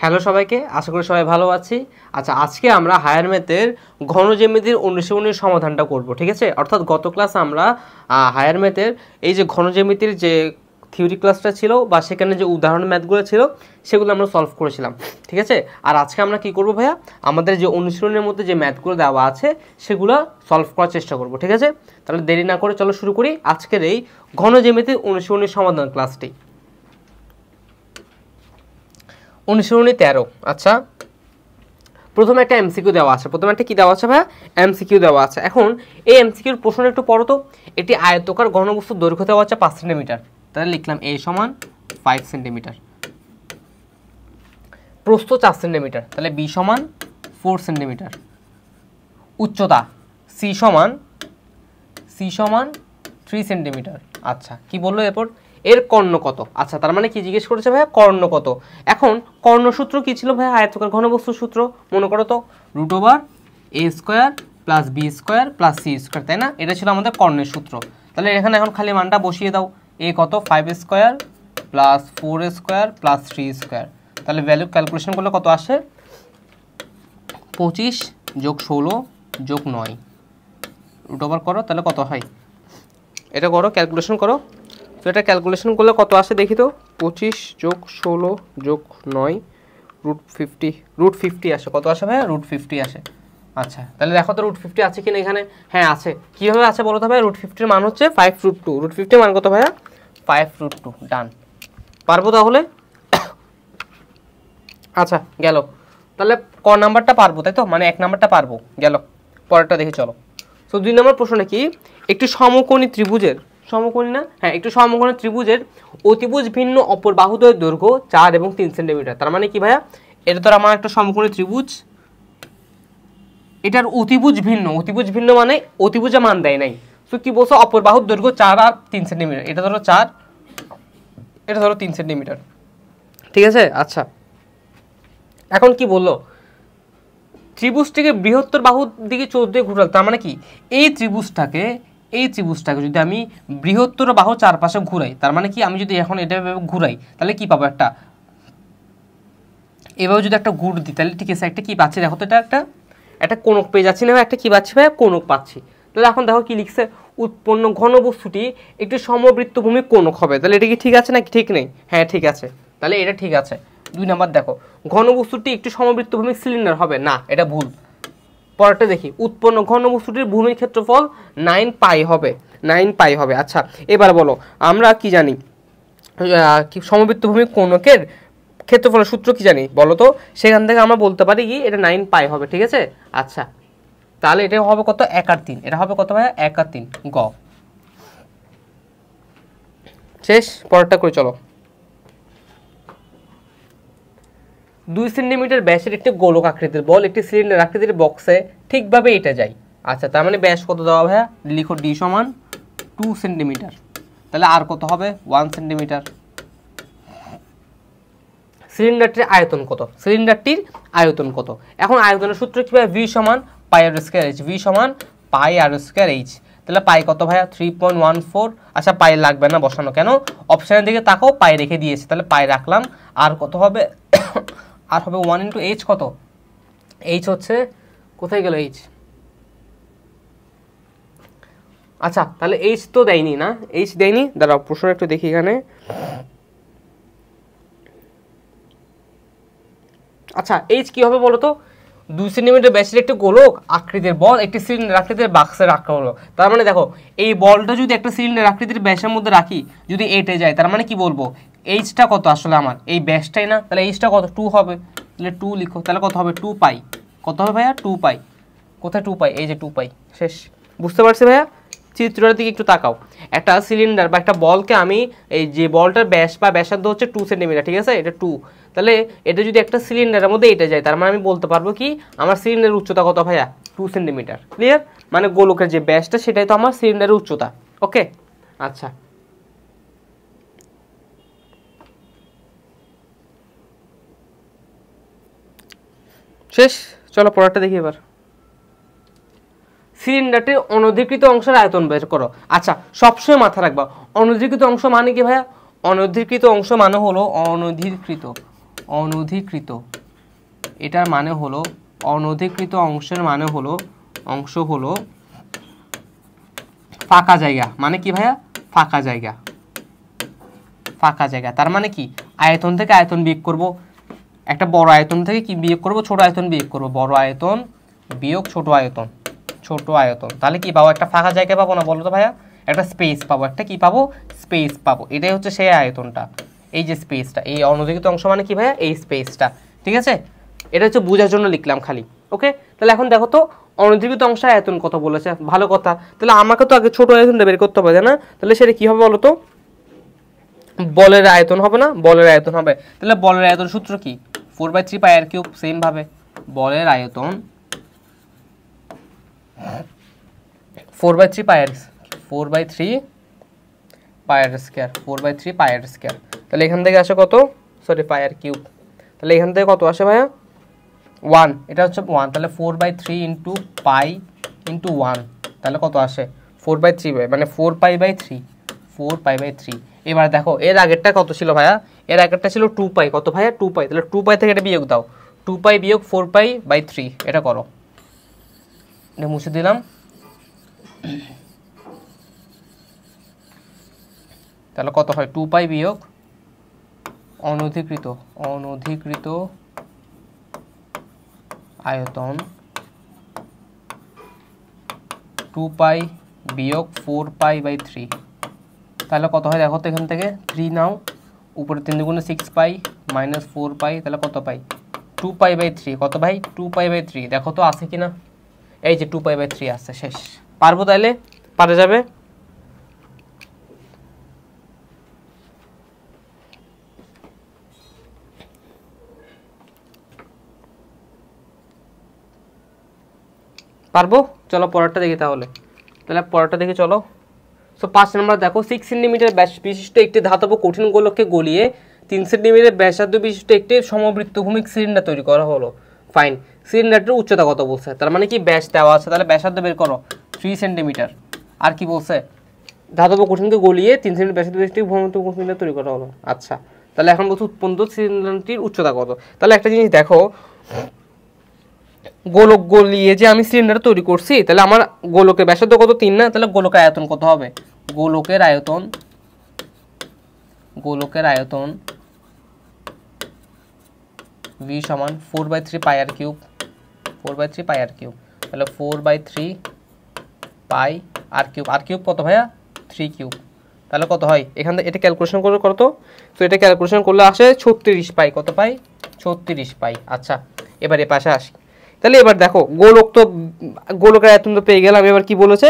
Hello সবাইকে, আশা করি সবাই ভালো আছি। আচ্ছা, আজকে আমরা হায়ার ম্যাথের ঘন জ্যামিতির অনুশীলনীর সমাধানটা করব, ঠিক আছে। অর্থাৎ গত ক্লাসে আমরা হায়ার ম্যাথের এই যে ঘন জ্যামিতির যে থিওরি ক্লাসটা ছিল বা সেখানে যে উদাহরণ ম্যাথগুলো ছিল সেগুলো আমরা সলভ করেছিলাম, ঠিক আছে। আর আজকে আমরা কি করব ভাইয়া, আমাদের যে অনুশীলনের মধ্যে যে ম্যাথগুলো দেওয়া আছে সেগুলো সলভ করার চেষ্টা করব, ঠিক আছে। তাহলে দেরি না করে চলো শুরু করি আজকের এই ঘন জ্যামিতির অনুশীলনীর সমাধান ক্লাসটি। অনুশীলনী 13। আচ্ছা, প্রথমে একটা এমসিকিউ দেওয়া আছে। প্রথমে একটা কি দেওয়া আছে ভাইয়া? এমসিকিউ দেওয়া আছে। এখন এই এমসিকিউর প্রশ্নটা একটু পড়ো তো। এটি আয়তকার ঘনবস্তুর দৈর্ঘ্য দেওয়া আছে 5 সেন্টিমিটার। তাহলে লিখলাম a সমান 5 সেন্টিমিটার, প্রস্থ 4 সেন্টিমিটার, তাহলে b সমান 4 সেন্টিমিটার, উচ্চতা c সমান 3 সেন্টিমিটার। আচ্ছা, কি বললো এরপর? এর কর্ণ কত? আচ্ছা, তার মানে কি জিজ্ঞেস করেছে ভাইয়া? কর্ণ কত। এখন কর্ণসূত্র কি ছিল ভাইয়া? আয়তকার ঘনবস্তুর সূত্র মনে করো তো, √a² + b² + c², তাই না? এটা ছিল আমাদের কর্ণের সূত্র। তাহলে এখানে এখন খালি মানটা বসিয়ে দাও। a কত? 5² + 4² + 3²। তাহলে ভ্যালু ক্যালকুলেশন করলে কত আসে? 25 + 16 + 9 √ করো, তাহলে কত হয়? এটা করো, ক্যালকুলেশন করো। তো এটা ক্যালকুলেশন করলে কত আসে দেখি তো? 25 + 16 + 9 √50 আসে। কত আসে ভাইয়া? √50 আসে। আচ্ছা, তাহলে দেখো তো √50 আছে কিনা এখানে। হ্যাঁ আছে। কীভাবে আছে বলো তো ভাইয়া? √50 মান হচ্ছে 5√2। √50 মান কত ভাইয়া? 5√2। ডান। পারবো তাহলে? আচ্ছা, গেল। তাহলে ক নাম্বারটা পারবো, তাই তো? মানে 1 নাম্বারটা পারবো, গেল। পরেরটা দেখি চলো। তো 2 নম্বর প্রশ্নটা কি? একটি সমকোণী ত্রিভুজের, সমকোণী না, হ্যাঁ, একটু সমকোণী ত্রিভুজের অতিভুজ ভিন্ন অপর বাহুদ্বয়ের দৈর্ঘ্য 4 এবং 3 সেন্টিমিটার। তার মানে কি ভাইয়া? এটা তো আমার একটা সমকোণী ত্রিভুজ, এটার অতিভুজ ভিন্ন। অতিভুজ ভিন্ন মানে অতিভুজে মান দেয় নাই। তো কি বলছো? অপর বাহুর দৈর্ঘ্য 4 আর 3 সেন্টিমিটার। এটা ধরো 4, এটা ধরো 3 সেন্টিমিটার, ঠিক আছে। আচ্ছা, এখন কি বললো? ত্রিভুজটিকে বৃহত্তর বাহুর দিকে 14 দিয়ে ঘুরাল। তার মানে কি? এই ত্রিভুজটাকে যদি আমি বৃহত্তর বাহু চারপাশে ঘুরাই, তার মানে কি? আমি যদি এখন এটা ঘুরাই তাহলে কি পাবো? এভাবে যদি একটা গুড় দিই তাহলে ঠিক আছে, একটা কি পাচ্ছি দেখো তো? এটা একটা কোণক পেয়ে যাচ্ছি না? একটা কি পাচ্ছি ভাই? কোণক পাচ্ছি। তাহলে এখন দেখো কি লিখছে? উৎপন্ন ঘনবস্তুটি একটি সমবৃত্তভূমি কোণক হবে। তাহলে এটা কি ঠিক আছে নাকি ঠিক নেই? হ্যাঁ ঠিক আছে, তাহলে এটা ঠিক আছে। 2 নাম্বার দেখো, ঘনবস্তুটি একটি সমবৃত্তভূমি সিলিন্ডার হবে না, এটা ভুল। পরেরটা দেখি, উৎপন্ন ঘনবস্তুটির ভূমির ক্ষেত্রফল 9 পাই হবে, 9 পাই হবে। আচ্ছা, এবার বলো, আমরা কি জানি সমবৃত্তভূমি কোণকের ক্ষেত্রফলের সূত্র কি জানি বলো তো? সেখান থেকে আমরা বলতে পারি কি এটা 9 পাই হবে, ঠিক আছে। আচ্ছা, তাহলে এটা হবে কত? 1 আর 3। এটা হবে কত ভাইয়া? 1 আর 3, গ। শেষ। পরেরটা করে চলো। 2 সেন্টিমিটার ব্যাসের একটি গোলক আকৃতির বল একটি সিলিন্ডার আকৃতির বক্সে ঠিকভাবে এটা যায়। আচ্ছা, তার মানে ব্যাস কত দেওয়া ভাইয়া? লিখো ডি সমান 2 সেন্টিমিটার। তাহলে আর কত হবে? 1 সেন্টিমিটার। সিলিন্ডারটির আয়তন কত? সিলিন্ডারটির আয়তন কত? এখন আয়তনের সূত্র কি ভাই? ভি সমান পাই আর স্কয়ার এইচ। ভি সমান পাই আর স্কয়ার এইচ। তাহলে পাই কত ভাইয়া? 3.14। আচ্ছা, পাই লাগবে না বসানো, কেন? অপশনের দিকে তাকাও, পাই রেখে দিয়েছে, তাহলে পাই রাখলাম। আর কত হবে? আর হবে 1 × এইচ। কত? এইচ হচ্ছে, কোথায় গেল এইচ? আচ্ছা, তাহলে এইচ তো দেয়নি না? এইচ দেয়নি, দাঁড়াও প্রশ্ন একটু দেখি এখানে। আচ্ছা, এইচ কি হবে বলো তো? 2 সেন্টিমিটার ব্যাসের একটি গোলক আকৃতির বল একটি সিলিন্ডার আকৃতির বাক্সে রাখা হলো। তার মানে দেখো, এই বলটা যদি একটা সিলিন্ডার আকৃতির ব্যাসের মধ্যে রাখি, যদি এটে যায়, তার মানে কি বলবো? এইচটা কত আসলে আমার? এই ব্যাসটাই না? তাহলে এইচটা কত? 2 হবে। তাহলে 2 লিখো। তাহলে কত হবে? 2 পাই। কত হবে ভাইয়া? 2 পাই। কোথায় 2 পাই? এই যে 2 পাই। শেষ। বুঝতে পারছি ভাইয়া? চিত্রটার দিকে একটু তাকাও। একটা সিলিন্ডার বা একটা বলকে আমি, এই যে বলটার ব্যাস বা ব্যাসার্ধ হচ্ছে 2 সেন্টিমিটার, ঠিক আছে, এটা 2। তাহলে এটা যদি একটা সিলিন্ডারের মধ্যে এটা যায়, তার মানে আমি বলতে পারবো কি আমার সিলিন্ডারের উচ্চতা কত ভাইয়া? 2 সেন্টিমিটার। ক্লিয়ার? মানে গোলকের যে ব্যাসটা সেটাই তো আমার সিলিন্ডারের উচ্চতা। ওকে, আচ্ছা। শেষ। চলো পরেরটা দেখি এবার। সিলিন্ডারটির অনধিকৃত অংশের আয়তন বের করো। আচ্ছা, সবসময় মাথা রাখবা, অনধিকৃত অংশ মানে কি ভাইয়া? অনধিকৃত অংশ মানে হলো অনধিকৃত এটার মানে হলো অনধিকৃত অংশের মানে হলো অংশ হলো ফাঁকা জায়গা। মানে কি ভাইয়া? ফাঁকা জায়গা। ফাঁকা জায়গা তার মানে কি আয়তন থেকে আয়তন বিয়োগ করব, একটা বড় আয়তন থেকে কি বিয়োগ করব? ছোট আয়তন বিয়োগ করব। বড় আয়তন বিয়োগ ছোট আয়তন, ছোট আয়তন। তাহলে কি পাবো? একটা ফাঁকা জায়গা পাবো না বলো তো ভাইয়া? একটা স্পেস পাবো। একটা কি পাবো? স্পেস পাবো। এটাই হচ্ছে সেই আয়তনটা, এই যে স্পেসটা। এই অনধিকৃত অংশ মানে কি ভাইয়া? এই স্পেসটা। ঠিক আছে, এটা হচ্ছে বোঝার জন্য লিখলাম খালি। ওকে, তাহলে এখন দেখো তো অনধিকৃত অংশের আয়তন কত বলেছে। ভালো কথা, তাহলে আমাকে তো আগে ছোট আয়তনটা বের করতে হবে, তাই না? তাহলে সেটা কি হবে বলো তো? বলের আয়তন হবে না? বলের আয়তন হবে। তাহলে বলের আয়তন সূত্র কি? 4/3 পাই আর কিউব। সেম ভাবে বলের আয়তন 4/3 পাই আর 4/3 পাই আর স্কয়ার, 4/3 পাই আর স্কয়ার। তাহলে এখান থেকে আসে কত? সরি, পাই আর কিউব। তাহলে এখান থেকে কত আসে ভাইয়া? 1। এটা হচ্ছে 1। তাহলে 4/3 ইন্টু পাই ইন্টু 1, তাহলে কত আসে? 4/3 মানে 4π/3, 4π/3। এবার দেখো এর আগেরটা কত ছিল ভাইয়া? এর আগেরটা ছিল 2π। কত ভাইয়া? 2π। তাহলে 2π থেকে এটা বিয়োগ দাও। 2π বিয়োগ 4π/3, এটা করো। এটা মুছে দিলাম। তাহলে কত হয়? 2π বিয়োগ অনধিকৃত আয়তন 2π বিয়োগ 4π/3, তাহলে কত হয় দেখো তো? এখান থেকে 3 নাও, উপরে 3 দুগুণে 6π মাইনাস 4π, তাহলে কত পাই? 2π/3। কত ভাই? 2π/3। দেখো তো আছে কিনা? এই যে 2π/3 আছে। শেষ। পারবো? তাইলে পারা যাবে। পারবো? চলো পরেরটা দেখি তাহলে। তাহলে পরেরটা দেখি চলো। সো 5 নম্বর দেখো, 6 সেন্টিমিটার ব্যাস বিশিষ্ট একটি ধাতব কঠিন গোলককে গলিয়ে 3 সেন্টিমিটার ব্যাসার্ধ বিশিষ্ট একটি সমবৃত্তভূমিক সিলিন্ডার তৈরি করা হলো। ফাইন। সিলিন্ডারটির উচ্চতা কত বলছে? তার মানে কি ব্যাস দেওয়া আছে, তাহলে ব্যাসার্ধ বের করো 3 সেন্টিমিটার। আর কি বলছে? ধাতব কঠিনকে গলিয়ে 3 সেন্টিমিটার ব্যাসার্ধ বিশিষ্ট সমবৃত্তভূমিক সিলিন্ডার তৈরি করা হলো। আচ্ছা, তাহলে এখন বলছে উৎপন্ন সিলিন্ডারটির উচ্চতা কত। তাহলে একটা জিনিস দেখো, গোলক গলিয়ে যে আমি সিলিন্ডার তৈরি করছি, তাহলে আমার গোলকের ব্যাসার্ধ কত? 3 না? তাহলে গোলকের আয়তন কত হবে? গোলকের আয়তন v সমান 4/3 পাই আর কিউব, 4/3 পাই আর কিউব। তাহলে 4/3 পাই আর কিউব। আর কিউব কত ভাইয়া? 3 কিউব। তাহলে কত হয়? এখান থেকে এটা ক্যালকুলেশন করে করো তো। তো এটা ক্যালকুলেশন করলে আসে 36 পাই। কত পাই? 36 পাই। আচ্ছা, এবার এ পাশে আসি। তাহলে এবার দেখো, গোলকের আয়তন তো পেয়ে গেলাম। এবার কি বলেছে?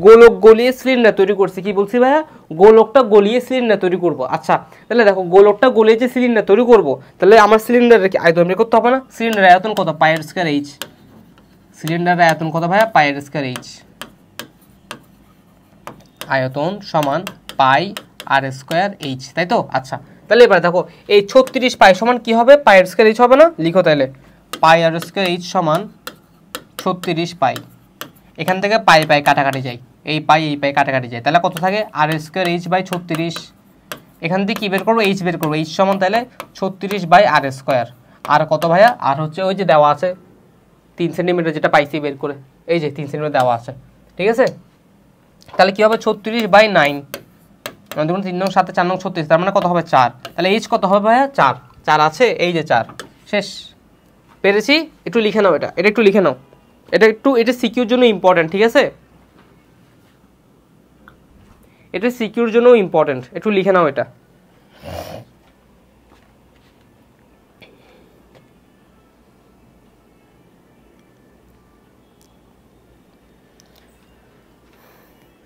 গোলক গলিয়ে সিলিন্ডার তৈরি করছে। কি বলছি ভাইয়া? গোলকটা গলিয়ে সিলিন্ডার তৈরি করব। আচ্ছা, তাহলে দেখো গোলকটা গলিয়ে যে সিলিন্ডার তৈরি করব, তাহলে আমার সিলিন্ডারের কি আয়তন বের করতে হবে না? সিলিন্ডারের আয়তন কত? পাই আর স্কয়ার এইচ। সিলিন্ডারের আয়তন কত ভাইয়া? পাই আর স্কয়ার এইচ। আয়তন সমান পাই আর স্কয়ার এইচ, তাই তো? আচ্ছা, তাহলে এবার দেখো এই 36 পাই সমান কি হবে? পাই আর স্কয়ার এইচ হবে না? লিখো তাহলে পাই আর স্কয়ার এইচ সমান 36 পাই। এখান থেকে পাই পাই কাটাকাটি যায়, এই পাই কাটাকাটি যায়, তাহলে কত থাকে? আর স্কয়ার এইচ বাই 36। এখান থেকে কি বের করবো? এইচ বের করবো। এইচ সমান তাহলে 36 বাই আর স্কয়ার। আর কত ভাইয়া? আর হচ্ছে ওই যে দেওয়া আছে 3 সেন্টিমিটার, যেটা পাইছি বের করে, এই যে 3 সেন্টিমিটার দেওয়া আছে। ঠিক আছে, তাহলে কি হবে? 36/9, 3 নং 7 4 নং 36, তার মানে কত হবে? 4। তাহলে এইচ কত হবে ভাইয়া? 4। 4 আছে, এই যে 4। শেষ। পেরেছি? একটু লিখে নাও, এটা একটু লিখে নাও। এটা সিকিউর জন্য ইম্পর্টেন্ট। ঠিক আছে, এটা সিকিউর জন্য ইম্পর্টেন্ট, একটু লিখে নাও এটা।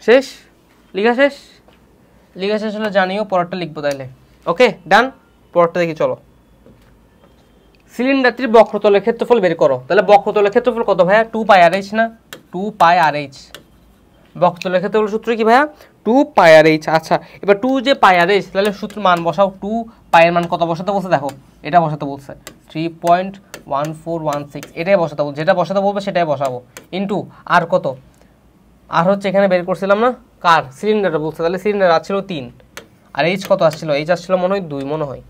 শেষ? লিখা শেষ? লিখা শেষ হলে জানিও, পরেরটা লিখবো তাইলে। ওকে, ডান। পরেরটা দেখি চলো। সিলিন্ডারটির বক্রতলের ক্ষেত্রফল বের করো। তাহলে বক্রতলের ক্ষেত্রফল কত ভাইয়া? 2 পাই আর এইচ না? 2 পাই আর এইচ। বক্রতলের ক্ষেত্রফল সূত্র কি ভাইয়া? 2 পাই আর এইচ। আচ্ছা, এবার 2 যে পাই আর এইচ, তাহলে সূত্র মান বসাও। 2 পাই এর মান কত বসাতে বলছে? দেখো এটা বসাতে বলছে 3.1416, এটাই বসাতে বলছে। যেটা বসাতে বলবে সেটাই বসাবো। ইন্টু আর কত? আর হচ্ছে এখানে বের করছিলাম না? কার? সিলিন্ডারটা বলছে। তাহলে সিলিন্ডার আসছিল 3, আর এইচ কত আসছিল? এইচ আসছিল মনে হয় 2, মনে হয়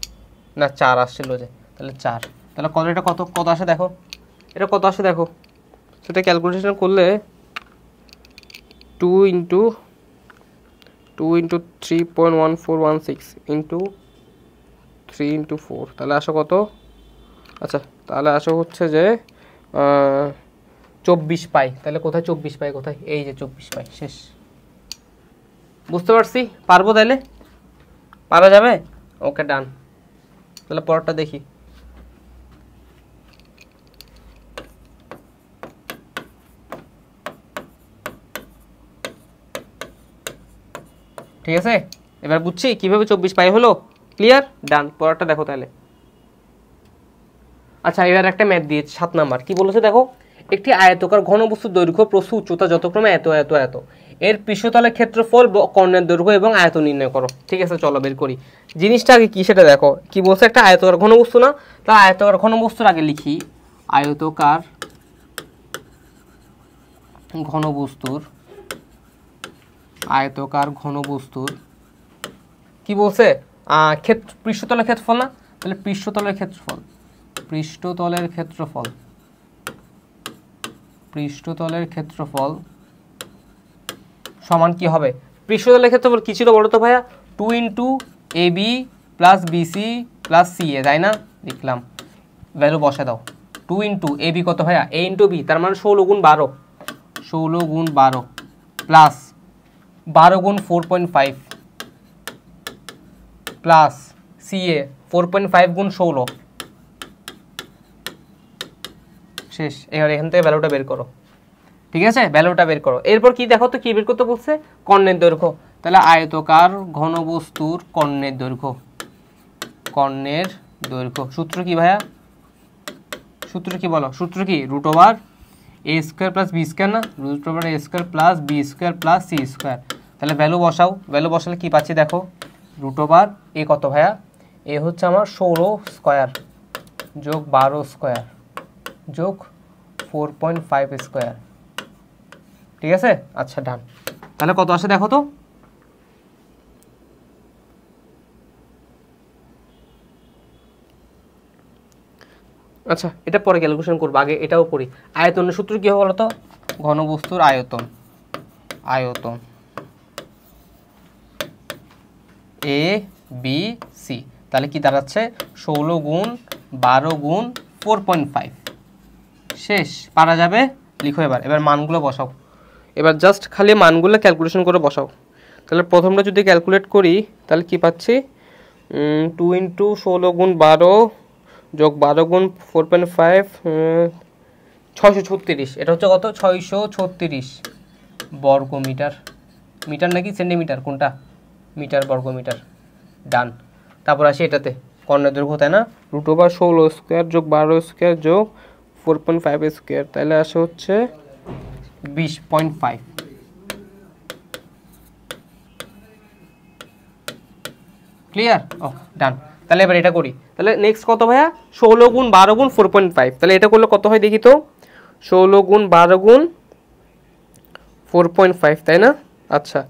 না 4 আসছিল যে, তাহলে 4। তাহলে কত, এটা কত কত আসে দেখো, এটা কত আসে দেখো, সেটা ক্যালকুলেশন করলে 2 ইন্টু 3.1416 ইন্টু 3 ইন্টু 4, তাহলে আসো কত, আচ্ছা তাহলে আসো হচ্ছে যে 24 পাই। তাহলে কোথায় 24 পাই, কোথায়, এই যে 24 পাই, শেষ। বুঝতে পারছি, পারবো তাহলে, পারা যাবে, ওকে ডান। তাহলে পরেরটা দেখি। ঠিক আছে, এবার বুঝছি কিভাবে 24 পাই হলো, ক্লিয়ার, ডান। পরেরটা দেখো তাহলে। আচ্ছা এবার একটা ম্যাথ দিয়েছে 7 নাম্বার, কি বলেছে দেখো, একটি আয়তকার ঘনবস্তুর দৈর্ঘ্য প্রস্থ উচ্চতা যথাক্রমে এত এত এত, এর পৃষ্ঠতলের ক্ষেত্রফল কর্ণের দৈর্ঘ্য এবং আয়তন নির্ণয় করো। ঠিক আছে, চলো বের করি। জিনিসটা আগে কি সেটা দেখো, কি বলছে, একটা আয়তকার ঘনবস্তু না, তা আয়তকার ঘনবস্তুর আগে লিখি আয়তকার ঘনবস্তুর, আয়তকার ঘনবস্তুর কি বলছে, পৃষ্ঠতলের ক্ষেত্রফল না, তাহলে পৃষ্ঠতলের ক্ষেত্রফল, পৃষ্ঠতলের ক্ষেত্রফল, পৃষ্ঠতলের ক্ষেত্রফল সমান কি হবে, পৃষ্ঠতলের ক্ষেত্রফল কি ছিল বলো তো ভাইয়া, 2 into AB plus BC plus CA, তাই না, লিখলাম, ভ্যালু বসে দাও। 2 ইন্টু AB কত ভাইয়া, A ইন্টু B, তার মানে 16 গুণ 12, 16 গুণ 12 প্লাস 12 গুণ 4.5 প্লাস CA 4.5 গুণ 16, শেষ। এবার এখান থেকে ভ্যালুটা বের করো। ঠিক আছে, ভ্যালুটা বের করো। এরপর কি দেখো তো, কি বের করতে বলছে, কর্ণের দৈর্ঘ্য। তাহলে আয়তকার ঘনবস্তুর কর্ণের দৈর্ঘ্য, কর্ণের দৈর্ঘ্য সূত্র কি ভাইয়া, সূত্র কি বলো, সূত্র কি, root over A square plus B square না, root over A square plus B square plus C square. তাহলে ভ্যালু বসাও, ভ্যালু বসালে কি পাচ্ছি দেখো, রুট ওভার এ কত ভাইয়া, এ হচ্ছে আমার 16 স্কোয়ার যোগ 12 স্কোয়ার যোগ 4.5 স্কোয়ার। ঠিক আছে, আচ্ছা ডান। তাহলে কত আসে দেখো তো, আচ্ছা এটা পরে ক্যালকুলেশন করবো, আগে এটাও করি। আয়তনের সূত্র কি হবে বলো তো, ঘনবস্তুর আয়তন, আয়তন ABC, তাহলে কি দাঁড়াচ্ছে 16 গুণ 12 গুণ 4.5, শেষ। পারা যাবে, লিখো। এবার এবার মানগুলো বসাও, এবার জাস্ট খালি মানগুলো ক্যালকুলেশন করে বসাও। তাহলে প্রথমটা যদি ক্যালকুলেট করি তাহলে কি পাচ্ছি, 2 ইন্টু 16 গুণ 12 যোগ 12 গুণ 4.5, 636, এটা হচ্ছে কত, 636 বর্গ মিটার, মিটার নাকি সেন্টিমিটার, কোনটা, মিটার বর্গ মিটার, ডান। তারপর আসি এটাতে, কর্ণের দৈর্ঘ্য, তাই না, রুট ওভার 16 স্কোয়ার যোগ 12 স্কোয়ার যোগ 4.5 স্কোয়ার, তাহলে আসে হচ্ছে 20.5। ক্লিয়ার, ও ডান। তাহলে এবার এটা করি, তাহলে নেক্সট কত ভাইয়া, 16 গুণ 12 গুণ 4.5, তাহলে এটা করলে কত হয় দেখি তো, 16 গুণ 12 গুণ 4.5, তাই না, আচ্ছা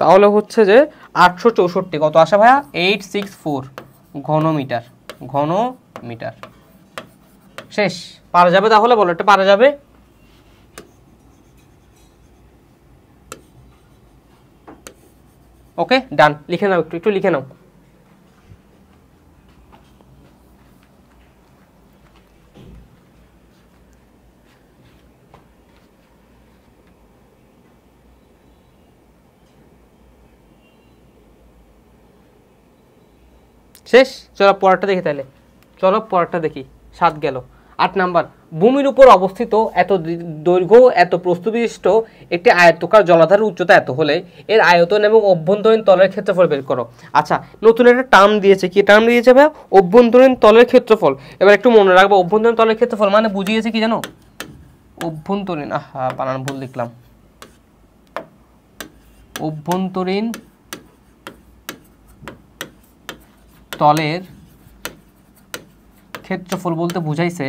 তাহলে হচ্ছে যে 864, কত আসে ভাইয়া, 864 ঘন মিটার, ঘন মিটার, শেষ। পারা যাবে তাহলে বলো, এটা পারা যাবে, ওকে ডান। লিখে নাও, একটু একটু লিখে নাও। শেষ, চলো পরেরটা দেখি তাহলে, চলো পরেরটা দেখি। 7 গেল। 8 নাম্বার, ভূমির উপর অবস্থিত এত দৈর্ঘ্য এত প্রস্থ বিশিষ্ট একটি আয়তকার জলাধারের উচ্চতা এত হলে এর আয়তন এবং অভ্যন্তরীণ তলের ক্ষেত্রফল বের করো। আচ্ছা নতুন একটা টার্ম দিয়েছে, কি টার্ম দিয়েছে ভাই, অভ্যন্তরীণ তলের ক্ষেত্রফল। এবার একটু মনে রাখবো, অভ্যন্তরীণ তলের ক্ষেত্রফল মানে বুঝিয়েছে কি জানো, অভ্যন্তরীণ, বানান ভুল লিখলাম, অভ্যন্তরীণ তলের ক্ষেত্রফল বলতে বুঝাইছে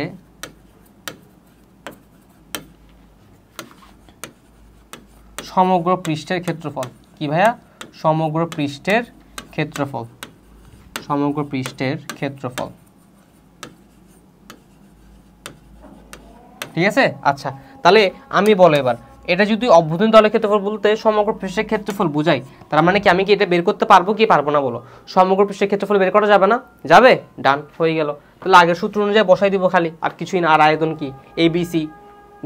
সমগ্র পৃষ্ঠের ক্ষেত্রফল। কি ভাইয়া, সমগ্র পৃষ্ঠের ক্ষেত্রফল, সমগ্র পৃষ্ঠের ক্ষেত্রফল। ঠিক আছে। আচ্ছা তাহলে আমি বলো এবার, এটা যদি অভ্যন্তরীণ তলের ক্ষেত্রফল বলতে সমগ্র পৃষ্ঠের ক্ষেত্রফল বোঝাই, তার মানে কি আমি কি এটা বের করতে পারবো কি পারবো না বলো? সমগ্র পৃষ্ঠের ক্ষেত্রফল বের করা যাবে না? যাবে, ডান হয়ে গেল। তাহলে আগের সূত্র অনুযায়ী বসাই দিব খালি, আর কিছুই না। আর আয়তন কি ABC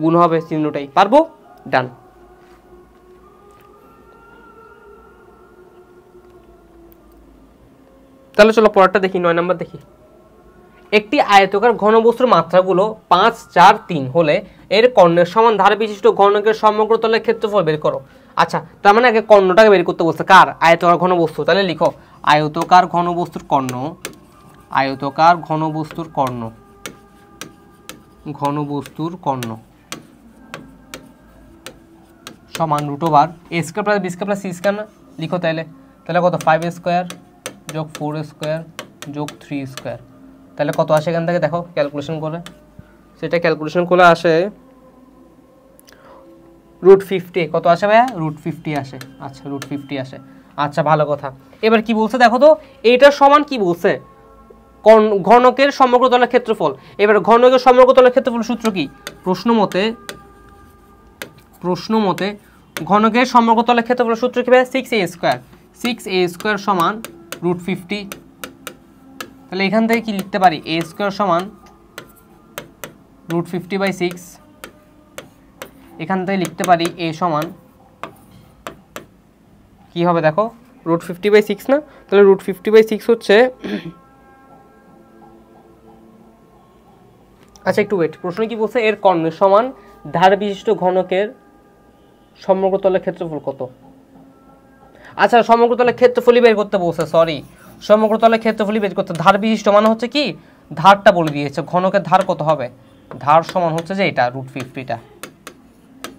গুণ হবে চিহ্নটাই, পারবো, ডান। তাহলে চলো পরেরটা দেখি, 9 নম্বর দেখি। একটি আয়তকার ঘনবস্তুর মাত্রাগুলো 5, 4, 3 হলে এর কর্ণের সমান ধার বিশিষ্ট ঘনকের সমগ্র তলের ক্ষেত্রফল বের করো। আচ্ছা তার মানে আগে কর্ণটাকে বের করতে বলছে, কার? আয়তকার ঘনবস্তু। তাহলে লিখো আয়তকার ঘনবস্তুর কর্ণ, আয়তকার ঘনবস্তুর কর্ণ, ঘনবস্তুর কর্ণ সমান √/a² + b² + c² না? লিখো তাহলে কত? 5a² যোগ 4a² যোগ 3a²। তাহলে কত আসে এখান থেকে দেখো ক্যালকুলেশন করে, সেটা ক্যালকুলেশন করে আসে √50। কত আসে ভাইয়া? √50 আসে। আচ্ছা √50 আসে। আচ্ছা ভালো কথা। এবার কি বলছে দেখো তো, এইটার সমান কি বলছে? ঘনকের সমগ্র তলের ক্ষেত্রফল। এবার ঘনকের সমগ্র তলের ক্ষেত্রফল সূত্র কি? প্রশ্ন মতে ঘনকের সমগ্র তলের ক্ষেত্রফল সূত্র কি ভাই? 6a²। 6a² সমান √50। তাহলে এখান থেকে কি লিখতে পারি? a² সমান √50/6। এখান থেকে লিখতে পারি a সমান কি হবে দেখো, √50/6 না? তাহলে √50/6 হচ্ছে আচ্ছা একটু ওয়েট, প্রশ্ন কি বলছে? এর কর্ণের সমান ধার বিশিষ্ট ঘনকের সমগ্র তলের ক্ষেত্রফল কত? আচ্ছা সমগ্র তলের ক্ষেত্রফলই বের করতে বলছে, সরি, সমগ্র তলের ক্ষেত্রফলই বের করতে। ধার বিশিষ্ট মানে হচ্ছে কি, ধারটা বলে দিয়েছে, ঘনকের ধার কত হবে? ধার সমান হচ্ছে যে এটা √50টা,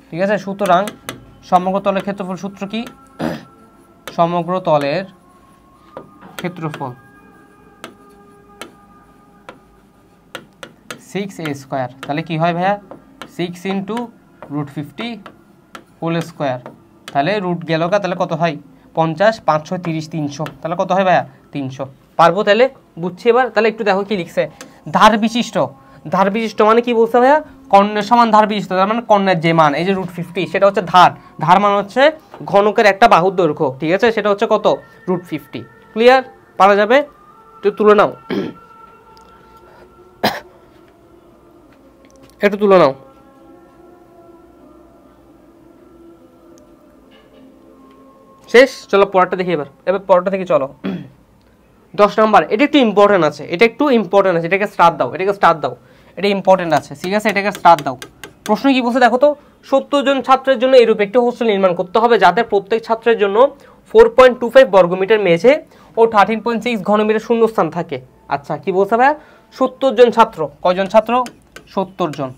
ঠিক আছে। সুতরাং সমগ্র তলের ক্ষেত্রফল সূত্র কি? সমগ্র তলের ক্ষেত্রফল 6a²। তাহলে কি হয় ভাইয়া? 6 × √50² তাহলে রুট গেল কা, তাহলে কত হয়? 50, 5, 6, 30, 300। তাহলে কত হয় ভাইয়া? 300। পারবো তাহলে, বুঝছি এবার। তাহলে একটু দেখো কি লিখছে, ধার বিশিষ্ট। ধার বিশিষ্ট মানে কি বলছে ভাইয়া? কর্ণের সমান ধার বিশিষ্ট, তার মানে কর্ণের যে মান, এই যে √50 সেটা হচ্ছে ধার। ধার মানে হচ্ছে ঘনকের একটা বাহুর দৈর্ঘ্য, ঠিক আছে। সেটা হচ্ছে কত? √50। ক্লিয়ার? পারা যাবে? একটু তুলে নাও, একটু তুলে নাও। শেষ? চলো পরেরটা দেখি এবার পরেরটা থেকে চলো। 10 নম্বর, এটা একটু ইম্পর্টেন্ট আছে, এটাকে স্টার্ট দাও, এটা ইম্পর্টেন্ট আছে, ঠিক আছে। এটাকে স্টার্ট দাও। প্রশ্ন কি বলছে দেখো তো, 70 জন ছাত্রের জন্য এরূপ একটি হোস্টেল নির্মাণ করতে হবে যাতে প্রত্যেক ছাত্রের জন্য 4.25 বর্গমিটার মেঝে ও 13.6 ঘনমিটার শূন্যস্থান থাকে। আচ্ছা কি বলছে ভাইয়া? 70 জন ছাত্র, কয়জন ছাত্র? 70 জন।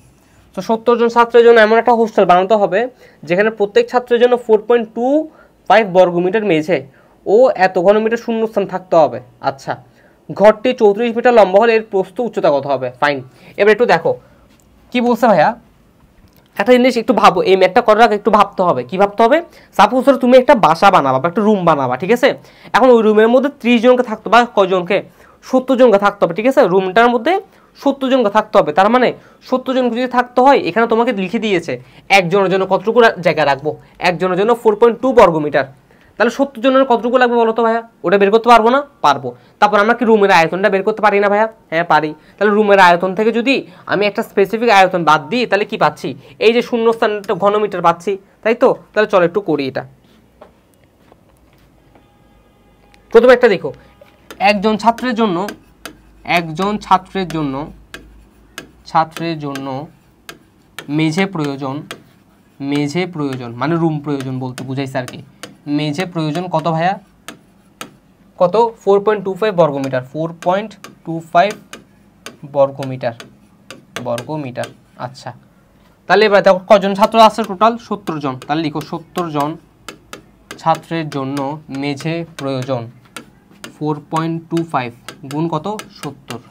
তো 70 জন ছাত্রের জন্য এমন একটা হোস্টেল বানাতে হবে যেখানে প্রত্যেক ছাত্রের জন্য 4.25 বর্গমিটার মেঝে ও এত ঘনমিটার শূন্যস্থান থাকতে হবে। আচ্ছা ঘরটি 34 মিটার লম্বা হলে এর প্রস্থ উচ্চতা কত হবে? ফাইন। এবার একটু দেখো কি বলছে ভাইয়া, একটা জিনিস একটু ভাবো, এই ম্যাথটা করার আগে একটু ভাবতে হবে। কি ভাবতে হবে? সাপোজ ধরো তুমি একটা বাসা বানাবা বা একটা রুম বানাবা, ঠিক আছে। এখন ওই রুমের মধ্যে 30 জনকে থাকতে হবে, কয়জনকে? 70 জনকে থাকতে হবে, ঠিক আছে। রুমটার মধ্যে 70 জনকে থাকতে হবে, তার মানে 70 জনকে যদি থাকতে হয়, এখানে তোমাকে লিখে দিয়েছে একজনের জন্য কতটুকু জায়গা রাখবো, একজনের জন্য 4.2 বর্গমিটার। তাহলে 70 জনের কতটুকু লাগবে বলো তো ভাইয়া? ওটা বের করতে পারবো না? পারবো। তারপর আমরা কি রুমের আয়তনটা বের করতে পারি না ভাইয়া? হ্যাঁ পারি। তাহলে রুমের আয়তন থেকে যদি আমি একটা স্পেসিফিক আয়তন বাদ দিই, তাহলে কি পাচ্ছি? এই যে শূন্যস্থানটা ঘনমিটার পাচ্ছি, তাই তো। তাহলে চলো একটু করি এটা। প্রথমে একটা দেখো, একজন ছাত্রের জন্য মেঝে প্রয়োজন মানে রুম প্রয়োজন বলতে বুঝাইছে আর কি। মেঝে প্রয়োজন কত ভাইয়া? কত? 4.25 বর্গমিটার, 4.25 বর্গমিটার। আচ্ছা তাহলে এবার দেখো কজন ছাত্র আছে টোটাল? 70 জন। তাহলে লিখো 70 জন ছাত্রের জন্য মেঝে প্রয়োজন 4.25 গুণ কত? 70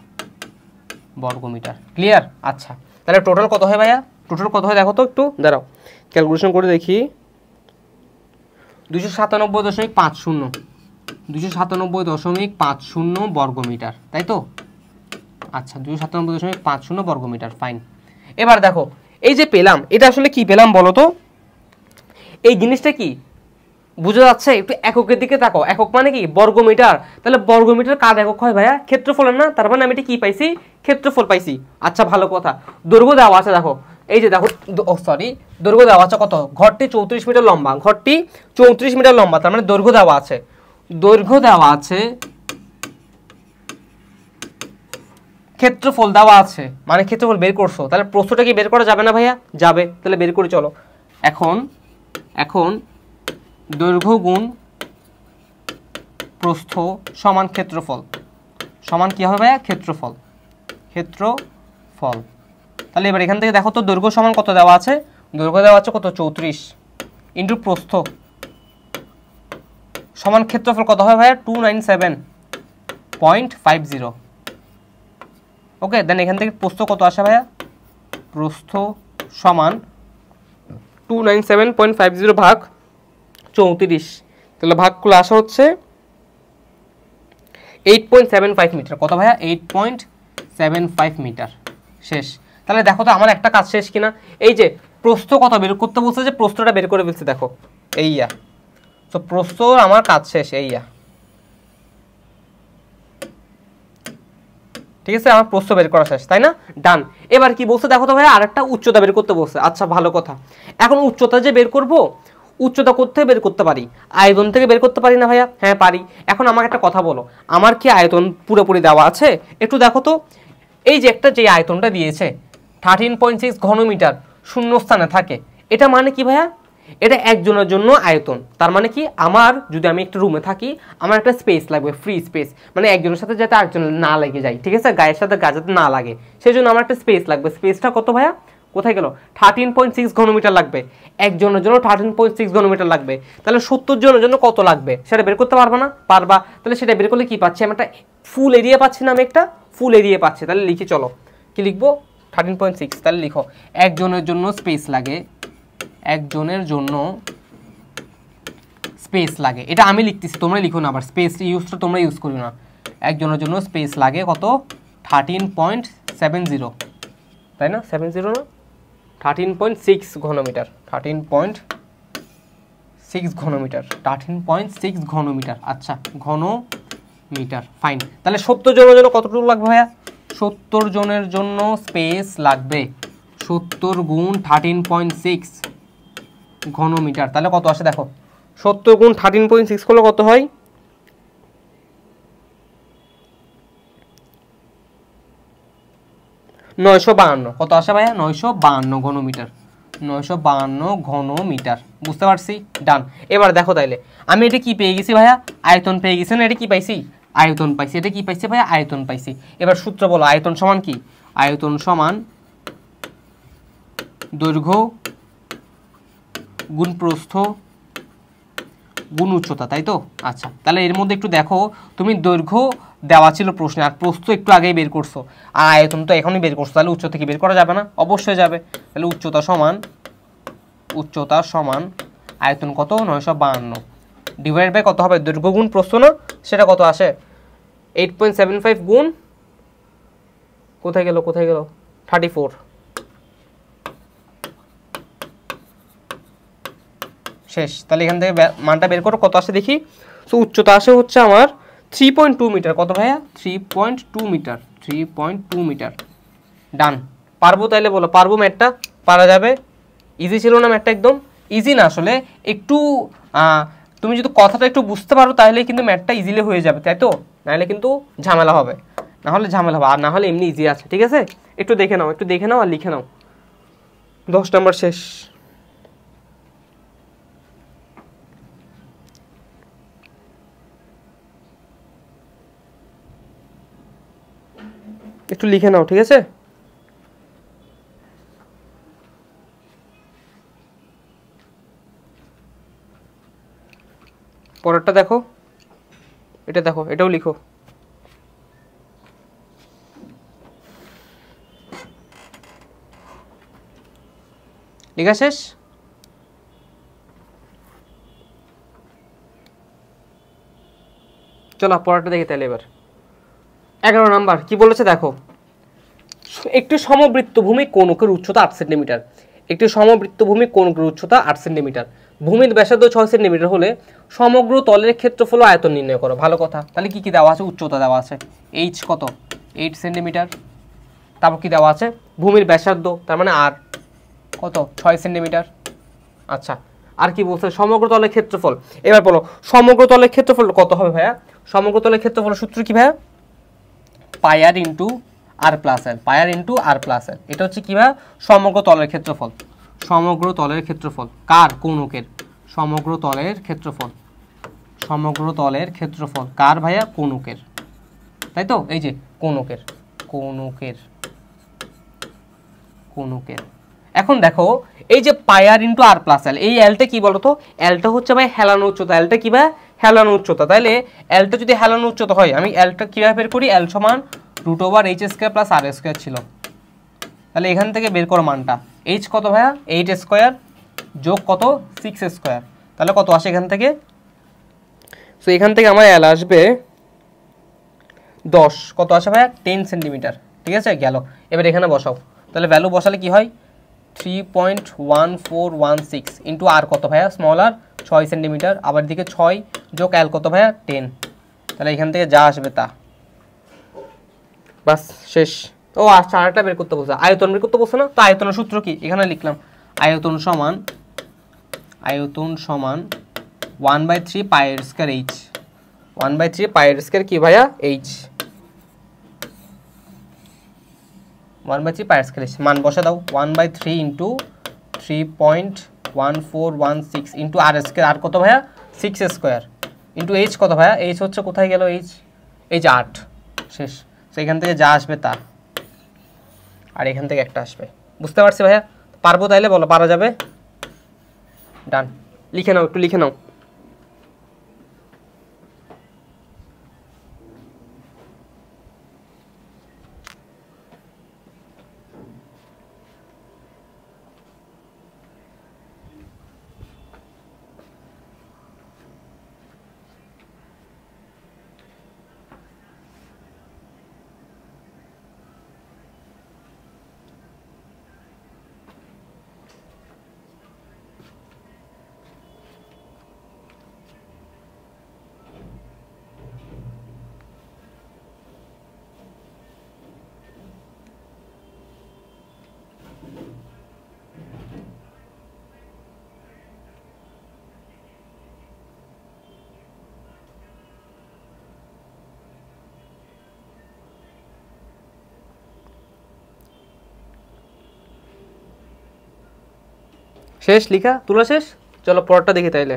বর্গমিটার। ক্লিয়ার? আচ্ছা তাহলে টোটাল কত হয় ভাইয়া? টোটাল কত হয় দেখো তো, একটু দাঁড়াও ক্যালকুলেশন করে দেখি। 297.50 বর্গমিটার, তাই তো। আচ্ছা 297.50 বর্গমিটার, ফাইন। এবার দেখো এই যে পেলাম, এটা আসলে কি পেলাম বলো তো? এই জিনিসটা কি বুঝা যাচ্ছে? একটু এককের দিকে তাকাও। একক মানে কি? বর্গমিটার। তাহলে বর্গমিটার কার একক হয় ভাইয়া? ক্ষেত্রফলের না? তার মানে আমি এটা কি পাইছি? ক্ষেত্রফল পাইছি। আচ্ছা ভালো কথা। দৈর্ঘ্য দেওয়া আছে দেখো, এই যে দেখো, সরি, দৈর্ঘ্য দেওয়া আছে কত? ঘরটি 34 মিটার লম্বা, ঘরটি 34 মিটার লম্বা, তার মানে দৈর্ঘ্য দেওয়া আছে, দৈর্ঘ্য দেওয়া আছে, ক্ষেত্রফল দেওয়া আছে, মানে ক্ষেত্রফল বের করছো। তাহলে প্রস্থটা কি বের করা যাবে না ভাইয়া? যাবে। তাহলে বের করে চলো। এখন এখন দৈর্ঘ্য গুণ প্রস্থ সমান ক্ষেত্রফল, সমান কি হবে ভাইয়া? ক্ষেত্রফল, ক্ষেত্রফল। তাহলে এবার এখান থেকে দেখো তো দৈর্ঘ্য সমান কত দেওয়া আছে? দৈর্ঘ্য দেওয়া আছে কত? 34 ইন্টু প্রস্থ সমান ক্ষেত্রফল কত হয় ভাইয়া? 297.50। ওকে, দেন এখান থেকে প্রস্থ কত আসে ভাইয়া? প্রস্থ সমান 297.50 ভাগ 34, তাহলে ভাগ করলে আসা হচ্ছে 8.75 মিটার। কত ভাইয়া? 8.75 মিটার। শেষ। তাহলে দেখো তো আমার একটা কাজ শেষ কিনা। এই যে প্রস্থ কত বের করতে বলছে, যে প্রস্থটা বের করে ফেলছে দেখো, এইয়া। তো প্রস্থ আমার কাজ শেষ, এইয়া। ঠিক আছে, আমার প্রস্থ বের করা শেষ, তাই না? ডান। এবার কি বলছে দেখো তো ভাইয়া? আরেকটা উচ্চতা বের করতে বলছে। আচ্ছা ভালো কথা। এখন উচ্চতা যে বের করব, উচ্চতা কোত্থেকে বের করতে পারি? আয়তন থেকে বের করতে পারি না ভাইয়া? হ্যাঁ পারি। এখন আমাকে একটা কথা বলো, আমার কি আয়তন পুরোপুরি দেওয়া আছে? একটু দেখো তো। এই যে একটা যে আয়তনটা দিয়েছে 13.6 ঘনমিটার শূন্যস্থানে থাকে, এটা মানে কি ভাইয়া? এটা একজনের জন্য আয়তন। তার মানে কি, আমার যদি আমি একটা রুমে থাকি, আমার একটা স্পেস লাগবে, ফ্রি স্পেস, মানে একজনের সাথে যাতে আরেকজনের না লেগে যায়, ঠিক আছে, গায়ের সাথে গা যাতে না লাগে, সেই জন্য আমার একটা স্পেস লাগবে। স্পেসটা কত ভাইয়া? কোথায় গেল? 13.6 ঘনমিটার লাগবে। একজনের জন্য 13.6 ঘনমিটার লাগবে। তাহলে 70 জনের জন্য কত লাগবে সেটা বের করতে পারবা না? পারবা। তাহলে সেটা বের করলে কি পাচ্ছি? আমি একটা ফুল এরিয়া পাচ্ছি না? আমি একটা ফুল এরিয়া পাচ্ছি। তাহলে লিখি চলো, কি লিখবো? 13.6। তাহলে লিখো, একজনের জন্য স্পেস লাগে, একজনের জন্য স্পেস লাগে। এটা আমি লিখতেছি, তোমরা লিখো না, আবার স্পেস ইউজটা তোমরা ইউজ করি না। একজনের জন্য স্পেস লাগে কত? 13.70, তাই না? 70 না, 13.6 ঘনমিটার, 13.6 ঘনমিটার, 13.6 ঘনমিটার। আচ্ছা, ঘনমিটার, ফাইন। তাহলে 70 জনের জন্য কতটুকু লাগবে ভাইয়া? 70 জনের জন্য স্পেস লাগবে 70 গুণ 13.6 ঘনমিটার। তাহলে কত আসে দেখো, 70 গুণ 13.6 করলে কত হয়? 952। কত আসে ভাইয়া? 952 ঘনমিটার, 952 ঘনমিটার। বুঝতে পারছি? ডান। এবার দেখো তাইলে আমি এটা কি পেয়ে গেছি ভাইয়া? আয়তন পেয়ে গেছি না? এটা কি পাইছি? আয়তন পাইছি। এটা কি পাইছি ভাইয়া? আয়তন পাইছি। এবার সূত্র বলো, আয়তন সমান কি? আয়তন সমান দৈর্ঘ্য গুণ প্রস্থ গুণ উচ্চতা, তাই তো? আচ্ছা, তাহলে এর মধ্যে একটু দেখো, তুমি দৈর্ঘ্য দেওয়া ছিল প্রশ্নে, আর প্রস্থ একটু আগেই বের করছো, আর আয়তন তো এখনই বের করছো, তাহলে উচ্চতা কি বের করা যাবে না? অবশ্যই যাবে। তাহলে উচ্চতা সমান আয়তন কত? 952 ডিভাইড বাই কত হবে? দৈর্ঘ্য গুণ প্রস্থ না? সেটা কত আসে? 8.75 গুণ, কোথায় গেল 34। শেষ। তাহলে এখান থেকে মানটা বের করো, কত আসে দেখি। তো উচ্চতা আসে হচ্ছে আমার 3.2 মিটার। কত ভাইয়া? 3.2 মিটার, 3.2 মিটার। ডান। পারবো তাইলে বলো, পারবো ম্যাথটা? পারা যাবে? ইজি ছিল না ম্যাথটা? একদম ইজি না, আসলে একটু তুমি যদি কথাটা একটু বুঝতে পারো তাহলে কিন্তু ম্যাথটা ইজিলি হয়ে যাবে, তাই তো? নাহলে কিন্তু ঝামেলা হবে, আর না হলে এমনি ইজি আছে, ঠিক আছে? একটু দেখে নাও আর লিখে নাও। 10 নাম্বার শেষ। একটু লিখে নাও, ঠিক আছে? পরেরটা দেখো, এটা দেখো, এটাও লিখো। লেখা শেষ? চলো পরেরটা দেখি তাহলে। এবার 11 নাম্বার কি বলেছে দেখো, একটি সমবৃত্তভূমি কোণকের উচ্চতা 8 সেন্টিমিটার। একটি সমবৃত্তভূমি কোণকের উচ্চতা 8 সেন্টিমিটার, ভূমির ব্যাসার্ধ 6 সেন্টিমিটার হলে সমগ্র তলের ক্ষেত্রফল ও আয়তন নির্ণয় করো। ভালো কথা, তাহলে কি কি দেওয়া আছে? উচ্চতা দেওয়া আছে এইচ কত 8 সেন্টিমিটার, তারপর কি দেওয়া আছে? ভূমির ব্যাসার্ধ তার মানে আর কত 6 সেন্টিমিটার। আচ্ছা, আর কি বলছে? সমগ্র তলের ক্ষেত্রফল। এবার বলো সমগ্র তলের ক্ষেত্রফল কত হবে ভাইয়া? সমগ্র তলের ক্ষেত্রফল সূত্র কি ভাইয়া? পাই আর ইন্টু আর প্লাস এল, পাই আর ইন্টু আর প্লাস এল। এটা হচ্ছে কি ভাইয়া? সমগ্র তলের ক্ষেত্রফল। সমগ্র তলের ক্ষেত্রফল কার? কোণকের। সমগ্র তলের ক্ষেত্রফল, সমগ্র তলের ক্ষেত্রফল কার ভাইয়া? কোণকের, তাই তো? এই যে কোণকের, কোণকের, কোণকের। এখন দেখো এই যে পাই আর ইন্টু আর প্লাস এল, এই এলটা কি বলতো? এলটা হচ্ছে ভাই হেলানো উচ্চতা। এলটা কি ভাই? হেলানো উচ্চতা। তাইলে এলটা যদি হেলানো উচ্চতা হয়, আমি এলটা কিভাবে বের করি? এল সমান root over H square plus R square ছিল। তাহলে এখান থেকে বের করো মানটা। এইচ কত ভাইয়া? 8 স্কোয়ার যোগ কত 6 স্কোয়ার, তাহলে কত আসে এখান থেকে? সো এখান থেকে আমার এল আসবে 10, কত আসে ভাইয়া? 10 সেন্টিমিটার। ঠিক আছে, গেল। এবার এখানে বসাও, তাহলে ভ্যালু বসালে কি হয়? 3.1416 ইন্টু আর কত ভাইয়া? স্মল আর 6 সেন্টিমিটার, আবার দিকে 6 যোগ এল কত ভাইয়া? 10। তাহলে এখান থেকে যা আসবে তা, বাস শেষ। ও আচ্ছা, আরেকটা বের করতে বলছে, আয়তন বের করতে বলছে না? তো আয়তনের সূত্র কি? এখানে লিখলাম আয়তন সমান, আয়তন সমান 1/3 পাই আর স্কয়ার এইচ। 1/3 পাই আর স্কয়ার কি ভাইয়া? এইচ। 1/3 পাই আর স্কয়ার এইচ, মান বসা দাও। 1/3 ইন্টু 3.1416 ইন্টু আর স্কয়ার, আর কত ভাইয়া? 6 স্কোয়ার ইন্টু এইচ কত ভাইয়া? এইচ হচ্ছে কোথায় গেল? H, H 8। শেষ। সেখান থেকে যা আসবে তা, আর এখান থেকে একটা আসবে। বুঝতে পারছি ভাইয়া? পারবো? তাইলে বলো পারা যাবে? ডান। লিখে নাও, একটু লিখে নাও। শেষ লিখা, তুলা শেষ। চলো পরেরটা দেখি তাইলে।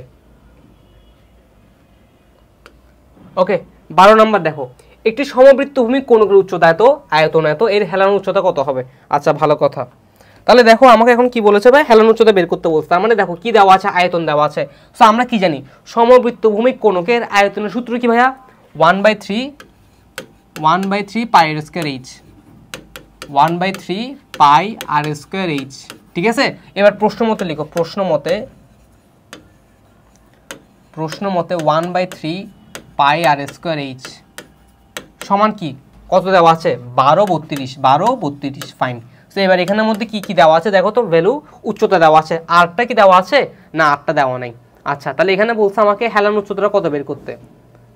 ওকে, 12 নম্বর দেখো, একটি সমবৃত্তভূমি কোণকের উচ্চতা এত, আয়তন এত, এর হেলানোর উচ্চতা কত হবে? আচ্ছা, ভালো কথা। তাহলে দেখো আমাকে এখন কি বলেছে ভাই? হেলানোর উচ্চতা বের করতে বলছে। তার মানে দেখো কি দেওয়া আছে? আয়তন দেওয়া আছে। সো আমরা কি জানি? সমবৃত্তভূমি কোণকের আয়তনের সূত্র কি ভাইয়া? 1/3 পাই আর স্কয়ার এইচ, 1/3 পাই আর স্কয়ার এইচ। ঠিক আছে, এবার প্রশ্ন মতে লিখো। প্রশ্ন মতে 1/3 পাই আর স্কয়ার এইচ সমান কি? কত দেওয়া আছে? 1232। ফাইন। তো এবার এখানের মধ্যে কি কি দেওয়া আছে দেখো তো? ভ্যালু, উচ্চতা দেওয়া আছে। আরটা কি দেওয়া আছে? না, আরটা দেওয়া নাই। আচ্ছা, তাহলে এখানে বলছে আমাকে হেলানোর উচ্চতাটা কত বের করতে,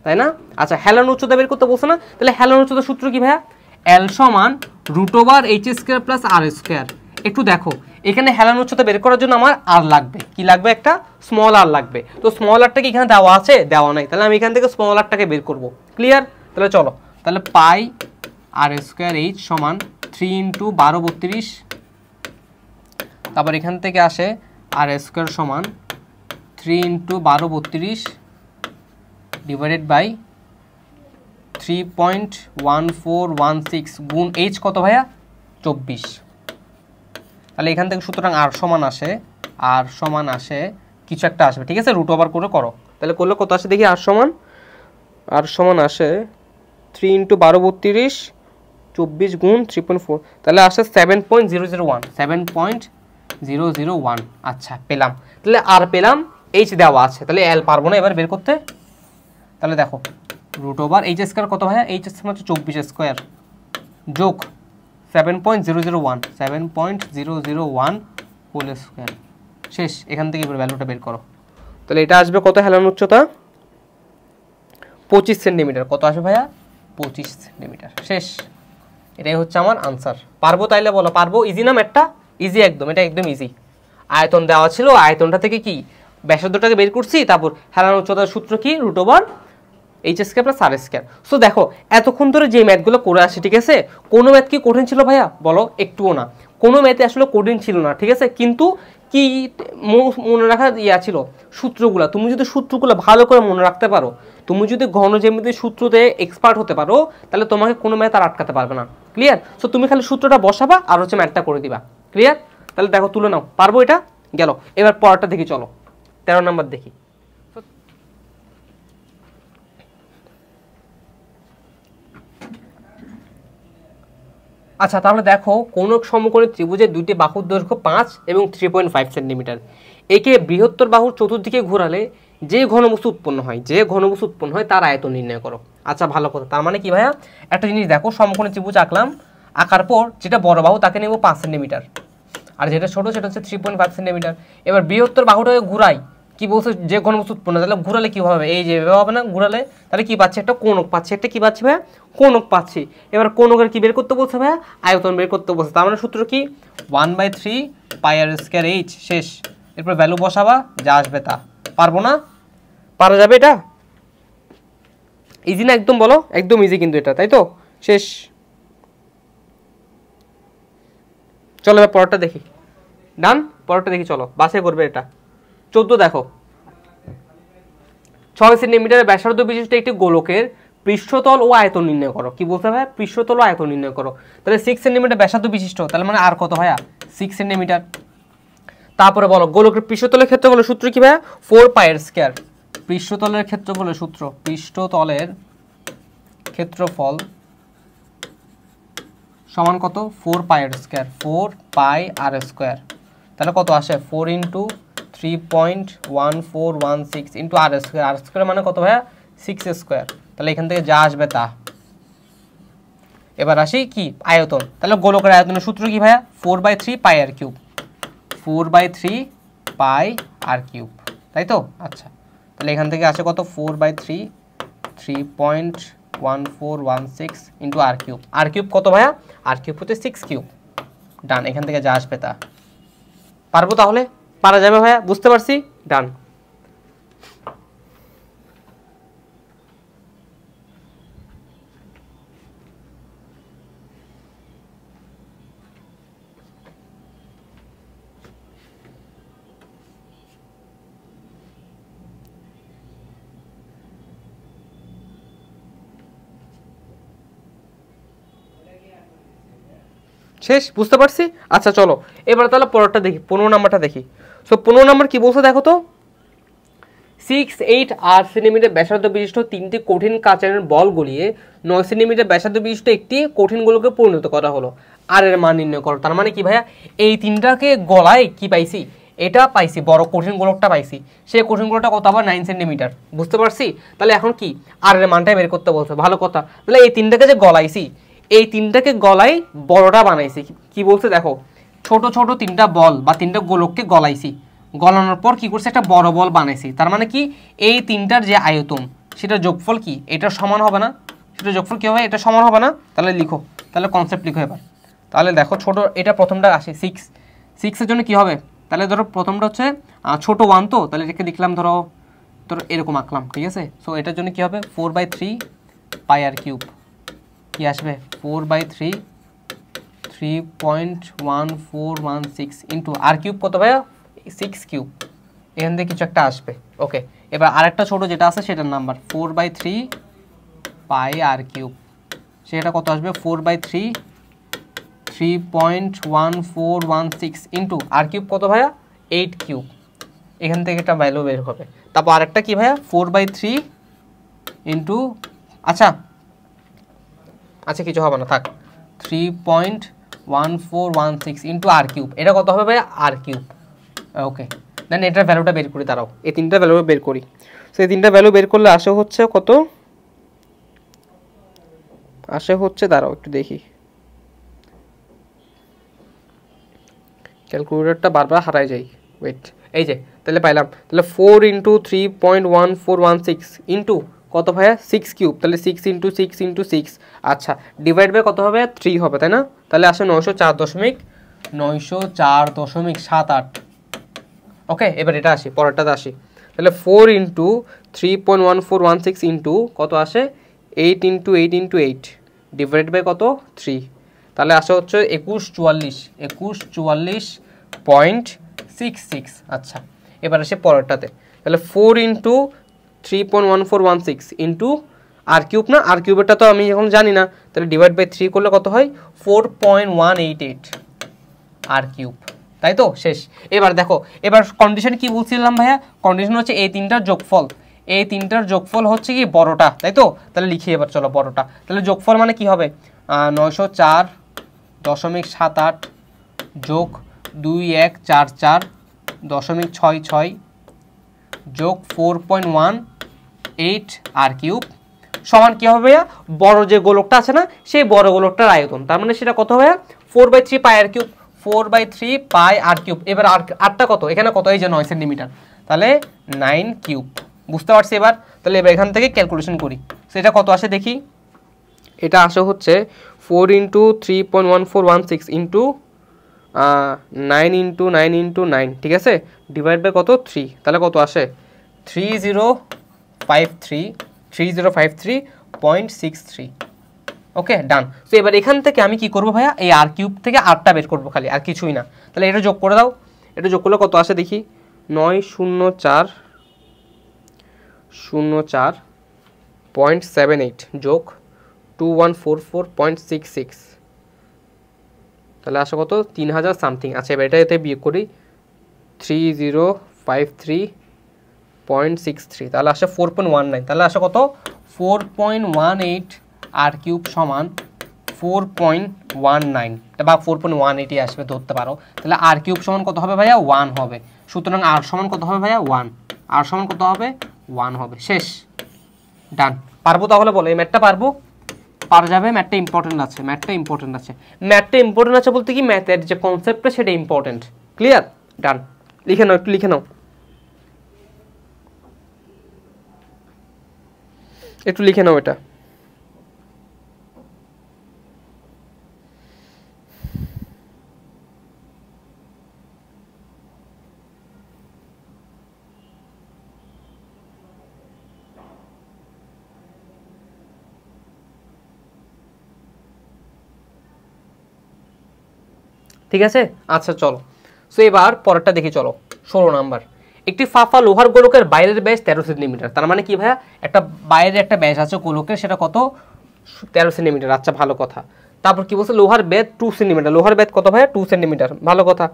তাই না? আচ্ছা, হেলানোর উচ্চতা বের করতে বলছে না? তাহলে হেলানোর উচ্চতার সূত্র কি ভাইয়া? এল সমান root over H square plus R square. একটু দেখো, এখানে হেলানোর উচ্চতা বের করার জন্য আমার আর লাগবে। কি লাগবে? একটা স্মল আর লাগবে। তো স্মল আরটা কি এখানে দেওয়া আছে? দেওয়া নাই। তাহলে আমি এখান থেকে স্মল আরটাকে বের করব। ক্লিয়ার? তাহলে চলো, তাহলে পাই আর স্কয়ার এইচ সমান 3 ইন্টু 1232, তারপর এখান থেকে আসে আর স্কয়ার সমান 3 ইন্টু 1232 ডিভাইডেড বাই 3.1416 গুণ এইচ কত ভাইয়া? 24। তাহলে এখান থেকে সুতরাং আর সমান আসে, আর সমান আসে কিছু একটা আসবে। ঠিক আছে, রুট ওভার করে করো। তাহলে করলে কত আসে দেখি? আর সমান আসে 3 ইন্টু 1232 24 গুণ 3.4, তাহলে আসে 7.001, 7.001। আচ্ছা, পেলাম। তাহলে আর পেলাম, এইচ দেওয়া আছে। তাহলে এল পারবো না এবার বের করতে। তাহলে দেখো রুট ওভার এইচ স্কয়ার কত ভাইয়া? এইচ স্কয়ার হচ্ছে 24 স্কয়ার যোগ 7.001 7.001 হোল স্কয়ার। শেষ। এখান থেকে এবার ভ্যালুটা বের করো। তাহলে এটা আসবে কত হেলানোর উচ্চতা? 25 সেন্টিমিটার। কত আসবে ভাইয়া? 25 সেন্টিমিটার। শেষ। এটাই হচ্ছে আমার আনসার। পারবো তাইলে বলো? পারবো? ইজি না ম্যাথটা? ইজি একদম, এটা একদম ইজি। আয়তন দেওয়া ছিল, আয়তনটা থেকে কি ব্যাসার্ধটাকে বের করছি, তারপর হেলানোর উচ্চতার সূত্র কি? √h square plus r square. So দেখো এতক্ষণ ধরে যে ম্যাথগুলো করে আসছে, ঠিক আছে, কোনো ম্যাথ কি কঠিন ছিল ভাইয়া? বলো, একটুও না। কোনো ম্যাথে আসলে কঠিন ছিল না, ঠিক আছে, কিন্তু কি মনে রাখার ছিল সূত্রগুলো। তুমি যদি সূত্রগুলো ভালো করে মনে রাখতে পারো, তুমি যদি ঘন জ্যামিতির সূত্রতে এক্সপার্ট হতে পারো, তাহলে তোমাকে কোনো ম্যাথ আর আটকাতে পারবে না। ক্লিয়ার? সো তুমি খালি সূত্রটা বসাবা আর হচ্ছে ম্যাথটা করে দিবা। ক্লিয়ার? তাহলে দেখো তুলে নাও। পারবো? এটা গেল। এবার পরেরটা দেখি, চলো 13 নম্বর দেখি। আচ্ছা, তাহলে দেখো কোন সমকোণী ত্রিভুজের দুইটি বাহুর দৈর্ঘ্য 5 এবং 3.5 সেন্টিমিটার। একে বৃহত্তর বাহুর চতুর্দিকে ঘোরালে যে ঘনবস্তু উৎপন্ন হয় তার আয়তন নির্ণয় করো। আচ্ছা, ভালো কথা। তার মানে কি ভাইয়া? একটা জিনিস দেখো, সমকোণী ত্রিভুজ আঁকলাম, আঁকার পর যেটা বড় বাহু তাকে নেব 5 সেন্টিমিটার, আর যেটা ছোট সেটা হচ্ছে 3.5 সেন্টিমিটার। এবার বৃহত্তর বাহুটাকে ঘুরাই, কি বলছে? যে ঘনবস্তু উৎপন্ন, তাহলে ঘুরালে কি হবে? এই যে হবে না, ঘুরালে তাহলে কি পাচ্ছি? একটা কোণক পাচ্ছি। একটা কি পাচ্ছি ভাইয়া? কোণক পাচ্ছি। এবার কোণকের কি বের করতে বলছে ভাইয়া? আয়তন বের করতে বলছে। তার মানে সূত্র কি? 1/3 পাই আর স্কয়ার এইচ। শেষ। এরপর ভ্যালু বসাবা, যা আসবে তা। পারবো না? পারা যাবে? এটা ইজি না একদম? বলো, একদম ইজি কিন্তু এটা, তাই তো? শেষ। চলো এবার পরেরটা দেখি। ডান? পরেরটা দেখি, চলো বাছাই করবে। এটা 14 দেখো, 6 সেন্টিমিটার ব্যাসার্ধ বিশিষ্ট একটি গোলকের পৃষ্ঠতল ও আয়তন নির্ণয় করো। কি বলতে ভাইয়া? পৃষ্ঠতল ও আয়তন নির্ণয় করো। তাহলে 6 সেন্টিমিটার ব্যাসার্ধ বিশিষ্ট, তাহলে মানে আর কত ভাইয়া? 6 সেন্টিমিটার। তারপরে বলো গোলকের পৃষ্ঠতলের ক্ষেত্রফলের সূত্র কি ভাইয়া? 4 পাই আর স্কয়ার। পৃষ্ঠতলের ক্ষেত্রফলের সূত্র, পৃষ্ঠতলের ক্ষেত্রফল সমান কত? 4 পাই আর স্কয়ার। 4 পাই আর স্কয়ার। তাহলে কত আসে? 4 ইন্টু 3.1416 ইন্টু আর স্কয়ার। আর স্কয়ার মানে কত ভাইয়া? 6 স্কয়ার। তাহলে এখান থেকে যা আসবে তা। এবার আসি কি? আয়তন। তাহলে গোলকের আয়তনের সূত্র কি ভাইয়া? 4/3 পাই আর কিউব। 4/3 পাই আর কিউব, তাই তো? আচ্ছা, তাহলে এখান থেকে আসে কত? 4/3 3.1416 ইন্টু আর কিউব। আর কিউব কত ভাইয়া? আর কিউব হচ্ছে 6 কিউব। ডান। এখান থেকে যা আসবে তা। পারবো তাহলে? পারা যাবে ভাইয়া? বুঝতে পারছি। ডান। শেষ? বুঝতে পারছি। আচ্ছা চলো এবার তাহলে পরেরটা দেখি, 15 নাম্বারটা দেখি। সো 15 নাম্বার কি বলছে দেখো তো। 6, 8 আর সেন্টিমিটার ব্যাসার্ধ বিশিষ্ট তিনটি কঠিন কাচের বল গলিয়ে 9 সেন্টিমিটার ব্যাসার্ধ বিশিষ্ট একটি কঠিন গোলকে পরিণত করা হলো। আর এর মান নির্ণয় করো। তার মানে কি ভাইয়া? এই তিনটাকে গলায় কি পাইছি? এটা পাইছি, বড় কঠিন গোলকটা পাইছি। সেই কঠিন গোলকটা কত? আবার 9 সেন্টিমিটার। বুঝতে পারছি। তাহলে এখন কি? আর এর মানটাই বের করতে বলছে। ভালো কথা। তাহলে এই তিনটাকে যে গলাইছি, এই তিনটাকে গলাই বড়টা বানাইছি। কি বলছে দেখো, ছোট ছোট তিনটা বল বা তিনটা গোলককে গলাইছি, গলানোর পর কি করছে? একটা বড় বল বানাইছি। তার মানে কি? এই তিনটার যে আয়তন সেটার যোগফল কি? এটা সমান হবে না? সেটা যোগফল কি হবে? এটা সমান হবে না? তাহলে লিখো, তাহলে কনসেপ্ট লিখো এবার। তাহলে দেখো ছোট, এটা প্রথমটা আসে 6 এর জন্য কি হবে? তাহলে ধরো প্রথমটা হচ্ছে ছোট 1, তো তাহলে এটাকে লিখলাম ধরো এরকম আঁকলাম, ঠিক আছে। সো এটার জন্য কি হবে? 4/3 পাই আর কিউব। কি আসবে? 4/3 3.1416 ইন্টু আর কিউব কত ভাইয়া? 6 কিউব। এখান থেকে কিছু একটা আসবে। ওকে, এবার আরেকটা ছোট যেটা আছে সেটার নাম্বার 4/3 পাই আর কিউব। সেটা কত আসবে? 4/3 3.1416 ইন্টু আর কিউব কত ভাইয়া? 8 কিউব। এখান থেকে একটা ভ্যালু বের হবে। তারপর আরেকটা কি ভাইয়া? 4/3 ইন্টু আচ্ছা কিছু হবে না, থাক। 3.1416 ইন্টু আর কিউব। এটা কত হবে ভাইয়া? আর কিউব। ওকে, দেন এটার ভ্যালুটা বের করি। দাঁড়াও, এই তিনটা ভ্যালু বের করি। সো এই তিনটা ভ্যালু বের করলে আসে হচ্ছে কত? আসে হচ্ছে, দাঁড়াও একটু দেখি, ক্যালকুলেটরটা বারবার হারাই যাই, ওয়েট, এই যে তাহলে পাইলাম, তাহলে 4 ইন্টু 3.1416 ইন্টু কত ভাইয়া 6 কিউব, তাহলে 6 ইন্টু 6 ইন্টু 6, আচ্ছা ডিভাইড বাই কত হবে 3 হবে তাই না, তাহলে আসে 904.904.78। ওকে, এবার এটা আসি, পরেরটাতে আসি, তাহলে 4 ইন্টু 3.1416 ইন্টু কত আসে 8 ইন্টু 8 ইন্টু 8 ডিভাইড বাই কত 3, তাহলে আসে হচ্ছে 2144.66। আচ্ছা এবার আসে পরেরটাতে, তাহলে 4 ইন্টু 3.1416 ইন্টু আর কিউব, না আর কিউবেরটা তো আমি এখন জানি না, তাহলে ডিভাইড বাই 3 করলে কত হয় 4.188 আর কিউব, তাই তো শেষ। এবার দেখো, এবার কন্ডিশন কি বলছিলাম ভাইয়া, কন্ডিশন হচ্ছে এই তিনটার যোগফল, এই তিনটার যোগফল হচ্ছে কি বড়টা, তাই তো, তাহলে লিখি এবার চলো বড়টা, তাহলে যোগফল মানে কি হবে 904.78 যোগ 2144.66 যোগ 4.18 আর কিউব সমান কি হবে ভাইয়া, বড় যে গোলকটা আছে না সেই বড় গোলকটার আয়তন, তার মানে সেটা কত ভাইয়া 4/3 পাই আর কিউব, 4/3 পাই আর কিউব। এবার আরটা কত, এখানে কত, এই যে 9 সেন্টিমিটার, তাহলে 9 কিউব, বুঝতে পারছি এবার। তাহলে এবার এখান থেকে ক্যালকুলেশন করি, সেটা কত আসে দেখি, এটা আসে হচ্ছে 4 ইন্টু 3.1416 ইন্টু 9 ইন্টু 9 ইন্টু 9, ঠিক আছে, ডিভাইড বাই কত 3, তাহলে কত আসে 3053.63। ওকে ডান। তো এবার এখান থেকে আমি কি করবো ভাইয়া, এই আর কিউব থেকে আরটা বের করবো খালি, আর কিছুই না, তাহলে এটা যোগ করে দাও, এটা যোগ করলে কত আসে দেখি 904.78 যোগ 2144.66, তাহলে আসে কত 3000 সামথিং। আচ্ছা এবার এতে বিয়োগ করি 3053.63, তাহলে আসে 4.19, তাহলে আসে কত 4.18 আর কিউব সমান 4.19 বা 4.18 আসবে ধরতে পারো, তাহলে আর কিউব সমান কত হবে ভাইয়া 1 হবে, সুতরাং আর সমান কত হবে ভাইয়া 1, আর সমান কত হবে 1 হবে, শেষ ডান। পারবো তাহলে বলো, এই ম্যাথটা পারবো, পারা যাবে, ম্যাথটা ইম্পর্টেন্ট আছে, ম্যাথটা ইম্পর্টেন্ট আছে, ম্যাথটা ইম্পর্টেন্ট আছে বলতে কি ম্যাথের যে কনসেপ্টটা সেটা ইম্পর্টেন্ট, ক্লিয়ার ডান। লিখে নাও, একটু লিখে নাও, একটু লিখে নাও এটা। ঠিক আছে, আচ্ছা চলো, সো এবার পরেরটা দেখি, চলো 16 নাম্বার, একটি ফাঁপা লোহার গোলকের বাইরের ব্যাস 13 সেন্টিমিটার, তার মানে কি ভাইয়া একটা বাইরে একটা ব্যাস আছে গোলকের, সেটা কত 13 সেন্টিমিটার, আচ্ছা ভালো কথা। তারপর কি বলছে লোহার ব্যাস 2 সেন্টিমিটার, লোহার ব্যাস কত ভাইয়া 2 সেন্টিমিটার, ভালো কথা।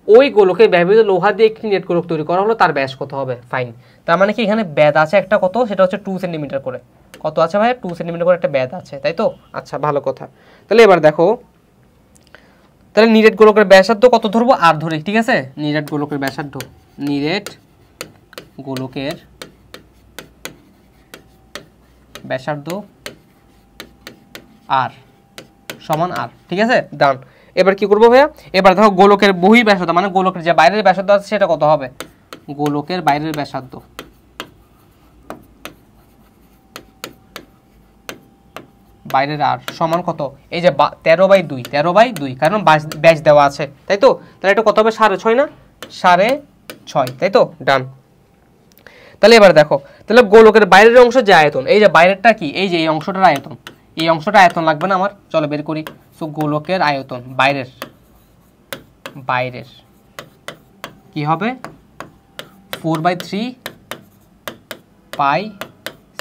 ওই গোলকের ব্যবহৃত লোহা দিয়ে একটি নেট গোলক তৈরি করা হলো, তার ব্যাস কত হবে, ফাইন। তার মানে কি এখানে ব্যাস আছে একটা কত, সেটা হচ্ছে 2 সেন্টিমিটার করে, কত আছে ভাইয়া 2 সেন্টিমিটার করে একটা ব্যাস আছে, তাই তো, আচ্ছা ভালো কথা। তাহলে এবার দেখো, তাহলে নিরেট গোলকের ব্যাসার্ধ কত ধরবো, আর ধরে, ঠিক আছে, নিরেট গোলকের ব্যাসার্ধ, নিরেট গোলকের ব্যাসার্ধ আর সমান আর, ঠিক আছে ডান। এবার কি করবো ভাইয়া, এবার দেখো গোলকের বহি ব্যাসার্ধ মানে গোলকের যে বাইরের ব্যাসার্ধ আছে সেটা কত হবে, গোলকের বাইরের ব্যাসার্ধ বাইরের আর সমান কত, এই যে 13/2, 13/2, কারণ ব্যাস দেওয়া আছে, তাই তো, তাহলে এটা কত হবে 6.5 না, 6.5, তাই তো ডান। তাহলে এবার দেখো, তাহলে গোলকের বাইরের অংশ যে আয়তন, এই যে বাইরেরটা কি, এই যে এই অংশটার আয়তন, এই অংশটা আয়তন লাগবে না আমার, চলো বের করি। সো গোলকের আয়তন বাইরের, বাইরের কি হবে 4/3 পাই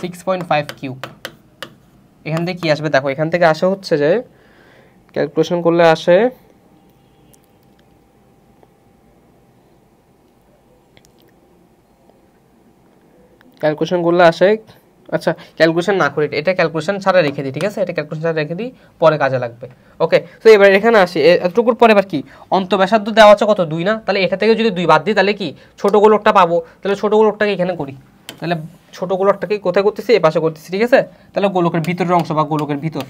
6.5 কিউব। এখান থেকে কি আসবে দেখো, এখান থেকে আসে হচ্ছে যে ক্যালকুলেশন করলে আসে আচ্ছা ক্যালকুলেশন না করি, এটা ক্যালকুলেশন ছাড়া রেখে দিই, ঠিক আছে, এটা ক্যালকুলেশন ছাড়া রেখে দিই, পরে কাজে লাগবে। ওকে, তো এবার এখানে আসি, এতটুকুর পরে এবার কি অন্তঃব্যাসার্ধ দেওয়া আছে কত 2 না, তাহলে এটা থেকে যদি 2 বাদ দিই তাহলে কি ছোট গোলকটা পাবো, তাহলে ছোট গোলকটাকে এখানে করি, তাহলে ছোট গোলকটাকে কোথায় করতেছি, এই পাশে করতেছি, ঠিক আছে। তাহলে গোলকের ভিতরের অংশ বা গোলকের ভিতর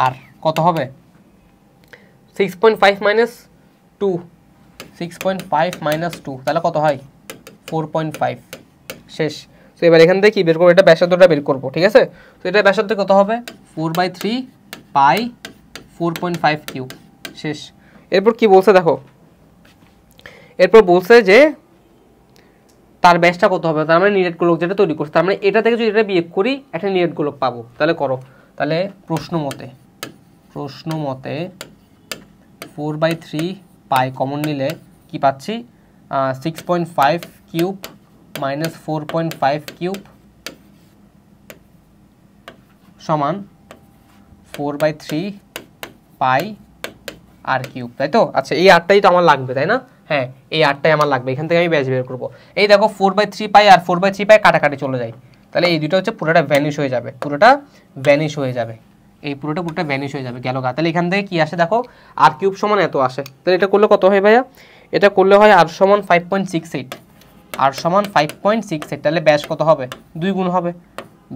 আর কত হবে 6.5 মাইনাস 2, 6.5 মাইনাস 2 তাহলে কত হয় 4.5। শেষ। তো এবার এখান থেকে কি বের করবো, এটা ব্যাসার্ধটা বের করবো, ঠিক আছে। তো এটা ব্যাসার্ধ কত হবে 4/3 পাই 4.5 কিউব। শেষ। এরপর কি বলছে দেখো, এরপর বলছে যে তার ব্যাসটা কত হবে, তার মানে নিরেট গোলক যেটা তৈরি করছে, তার মানে এটা থেকে যদি এটা বিয়োগ করি একটা নিরেট গোলক পাবো। তাহলে করো, তাহলে প্রশ্ন মতে 4/3 পাই কমন নিলে কি পাচ্ছি 6.5 কিউব মাইনাস 4.5 কিউব সমান 4/3 পাই আর কিউব, তাই তো। আচ্ছা এই আটটাই তো আমার লাগবে, তাই না? হ্যাঁ এই আটটাই আমার লাগবে, এখান থেকে আমি ব্যাস বের করবো। এই দেখো 4/3 পাই আর 4/3 পাই কাটাকাটি চলে যায়, তাহলে এই দুটো হচ্ছে পুরোটা ভ্যানিশ হয়ে যাবে, এই পুরোটা ভ্যানিশ হয়ে যাবে, গেল গা। তাহলে এখান থেকে কি আসে দেখো, আর কিউব সমান এত আসে। তাহলে এটা করলে কত হয় ভাইয়া, এটা করলে হয় আর সমান 5.68, আর সমান 5.68। তাহলে ব্যাস কত হবে, 2 গুণ হবে,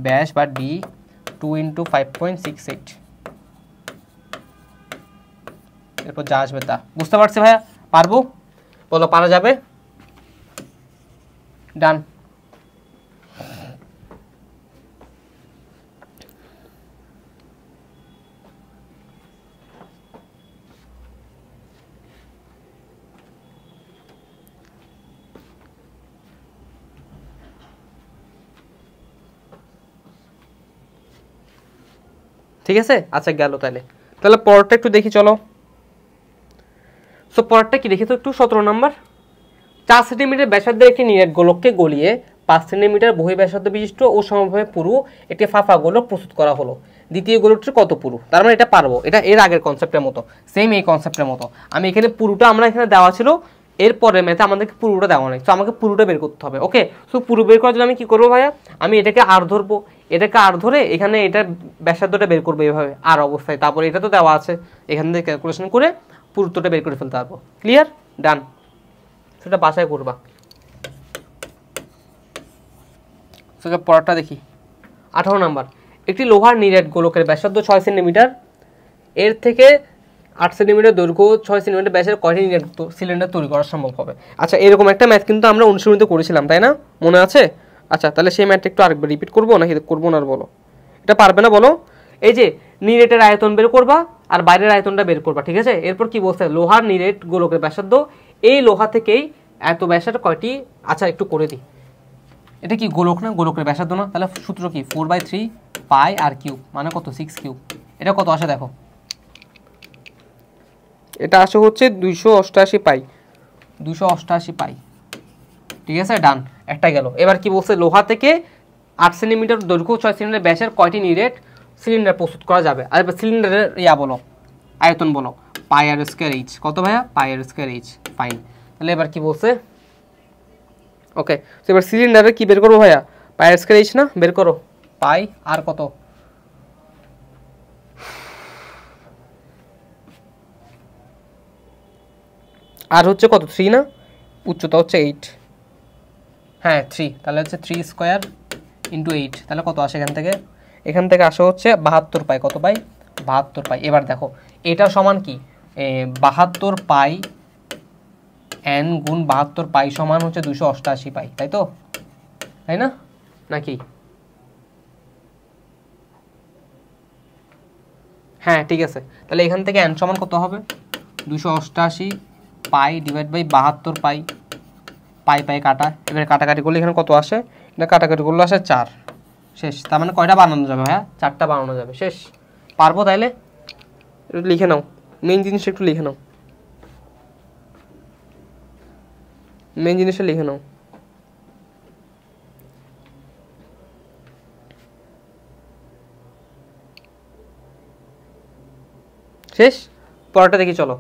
ব্যাস বা ডি 2 × 5.68। এরপর যা আসবে তা। বুঝতে পারছি ভাইয়া, পারবো? বলো পারা যাবে? ডান। ঠিক আছে, আচ্ছা গেল। তাহলে পরেরটা একটু দেখি চলো। সো পরেরটা কি দেখি তো একটু, 17 নম্বর। 4 সেন্টিমিটার ব্যাসার্ধের একটি নিরেট গোলককে গলিয়ে 5 সেন্টিমিটার বহি ব্যাসার্ধ বিশিষ্ট ও সমভাবে পুরু একটি ফাঁপা গোলক প্রস্তুত করা হলো। দ্বিতীয় গোলকটির কত পুরু? তার মানে এটা পারবো, এটা এর আগের কনসেপ্টের মতো, সেম এই কনসেপ্টের মতো। আমি এখানে পুরুটা আমরা এখানে দেওয়া ছিল, এরপরে ম্যাথে আমাদেরকে পুরোটা দেওয়া নেই, তো আমাকে পুরোটা বের করতে হবে। ওকে, সো পুরো বের করার জন্য আমি কি করবো ভাইয়া, আমি এটাকে আর ধরবো, এটাকে আর ধরে এখানে এটা ব্যাসার্ধটা বের করবো এইভাবে আর অবস্থায়, তারপরে এটা তো দেওয়া আছে, এখান থেকে ক্যালকুলেশন করে পুরুত্বটা বের করে ফেলতে পারবো। ক্লিয়ার? ডান। সেটা বাসায় করবা। সেটা পরেরটা দেখি, 18 নাম্বার। একটি লোহার নিরেট গোলকের ব্যাসার্ধ 6 সেন্টিমিটার, এর থেকে 8 সেন্টিমিটার দৈর্ঘ্য 6 সেন্টিমিটার ব্যাসের কয়টি নিরেট সিলিন্ডার তৈরি করা সম্ভব হবে? আচ্ছা এরকম একটা ম্যাথ কিন্তু আমরা অনুশীলনীতে করেছিলাম, তাই না? মনে আছে? আচ্ছা তাহলে সেই ম্যাথটা একটু আরেকবার রিপিট করবো নাকি করবো না? আর বলো, এটা পারবে না বলো? এই যে নিরেটের আয়তন বের করবা আর বাইরের আয়তনটা বের করবা, ঠিক আছে। এরপর কি বলছে, লোহার নিরেট গোলকের ব্যাসার্ধ, এই লোহা থেকেই এত ব্যাসের কয়টি, আচ্ছা একটু করে দিই, এটা কি গোলক না, গোলকের ব্যাসার্ধ না, তাহলে সূত্র কি 4/3 পাই আর কিউব, মানে কত 6 কিউব। এটা কত আসে দেখো, এটা আসে হচ্ছে 288 পাই, 288 পাই, ঠিক আছে। ডান, একটা গেল। এবার কি বলছে, লোহা থেকে 8 সেন্টিমিটার দৈর্ঘ্য 6 সেন্টিমিটার ব্যাসের কয়টি নিরেট সিলিন্ডার প্রস্তুত করা যাবে? আর এবার সিলিন্ডারের বলো, আয়তন বলো, পাই আর স্কয়ার এইচ। কত ভাইয়া? পাই আর স্কয়ার এইচ। ফাইন। তাহলে এবার কি বলছে, ওকে, তো এবার সিলিন্ডারের কি বের করবো ভাইয়া, পাই আর স্কয়ার এইচ না, বের করো। পাই আর কত, আর হচ্ছে কত 3 না, উচ্চতা হচ্ছে 8, হ্যাঁ 3, তাহলে হচ্ছে 3 স্কোয়ার ইন্টু 8, তাহলে কত আসে এখান থেকে আসে হচ্ছে 72 পাই। কত পাই? 72 পাই। এবার দেখো এটা সমান কি, 72 পাই n গুণ 72 পাই সমান হচ্ছে 288 পাই, তাই তো, তাই না নাকি? হ্যাঁ ঠিক আছে, তাহলে এখান থেকে n সমান কত হবে, 288 পাই ডিভাইড বাই 72 পাই, পাই পাই কাটা, এবার কাটাকাটি করলে এখানে কত আসে, এটা কাটাকাটি করলে আসে 4। শেষ। তার মানে কয়টা বানানো যাবে ভাইয়া, 4টা বানানো যাবে। শেষ। পারবো? তাইলে একটু লিখে নাও, মেইন জিনিসটা একটু লিখে নাও, মেইন জিনিসটা লিখে নাও। শেষ। পরেরটা দেখি চলো।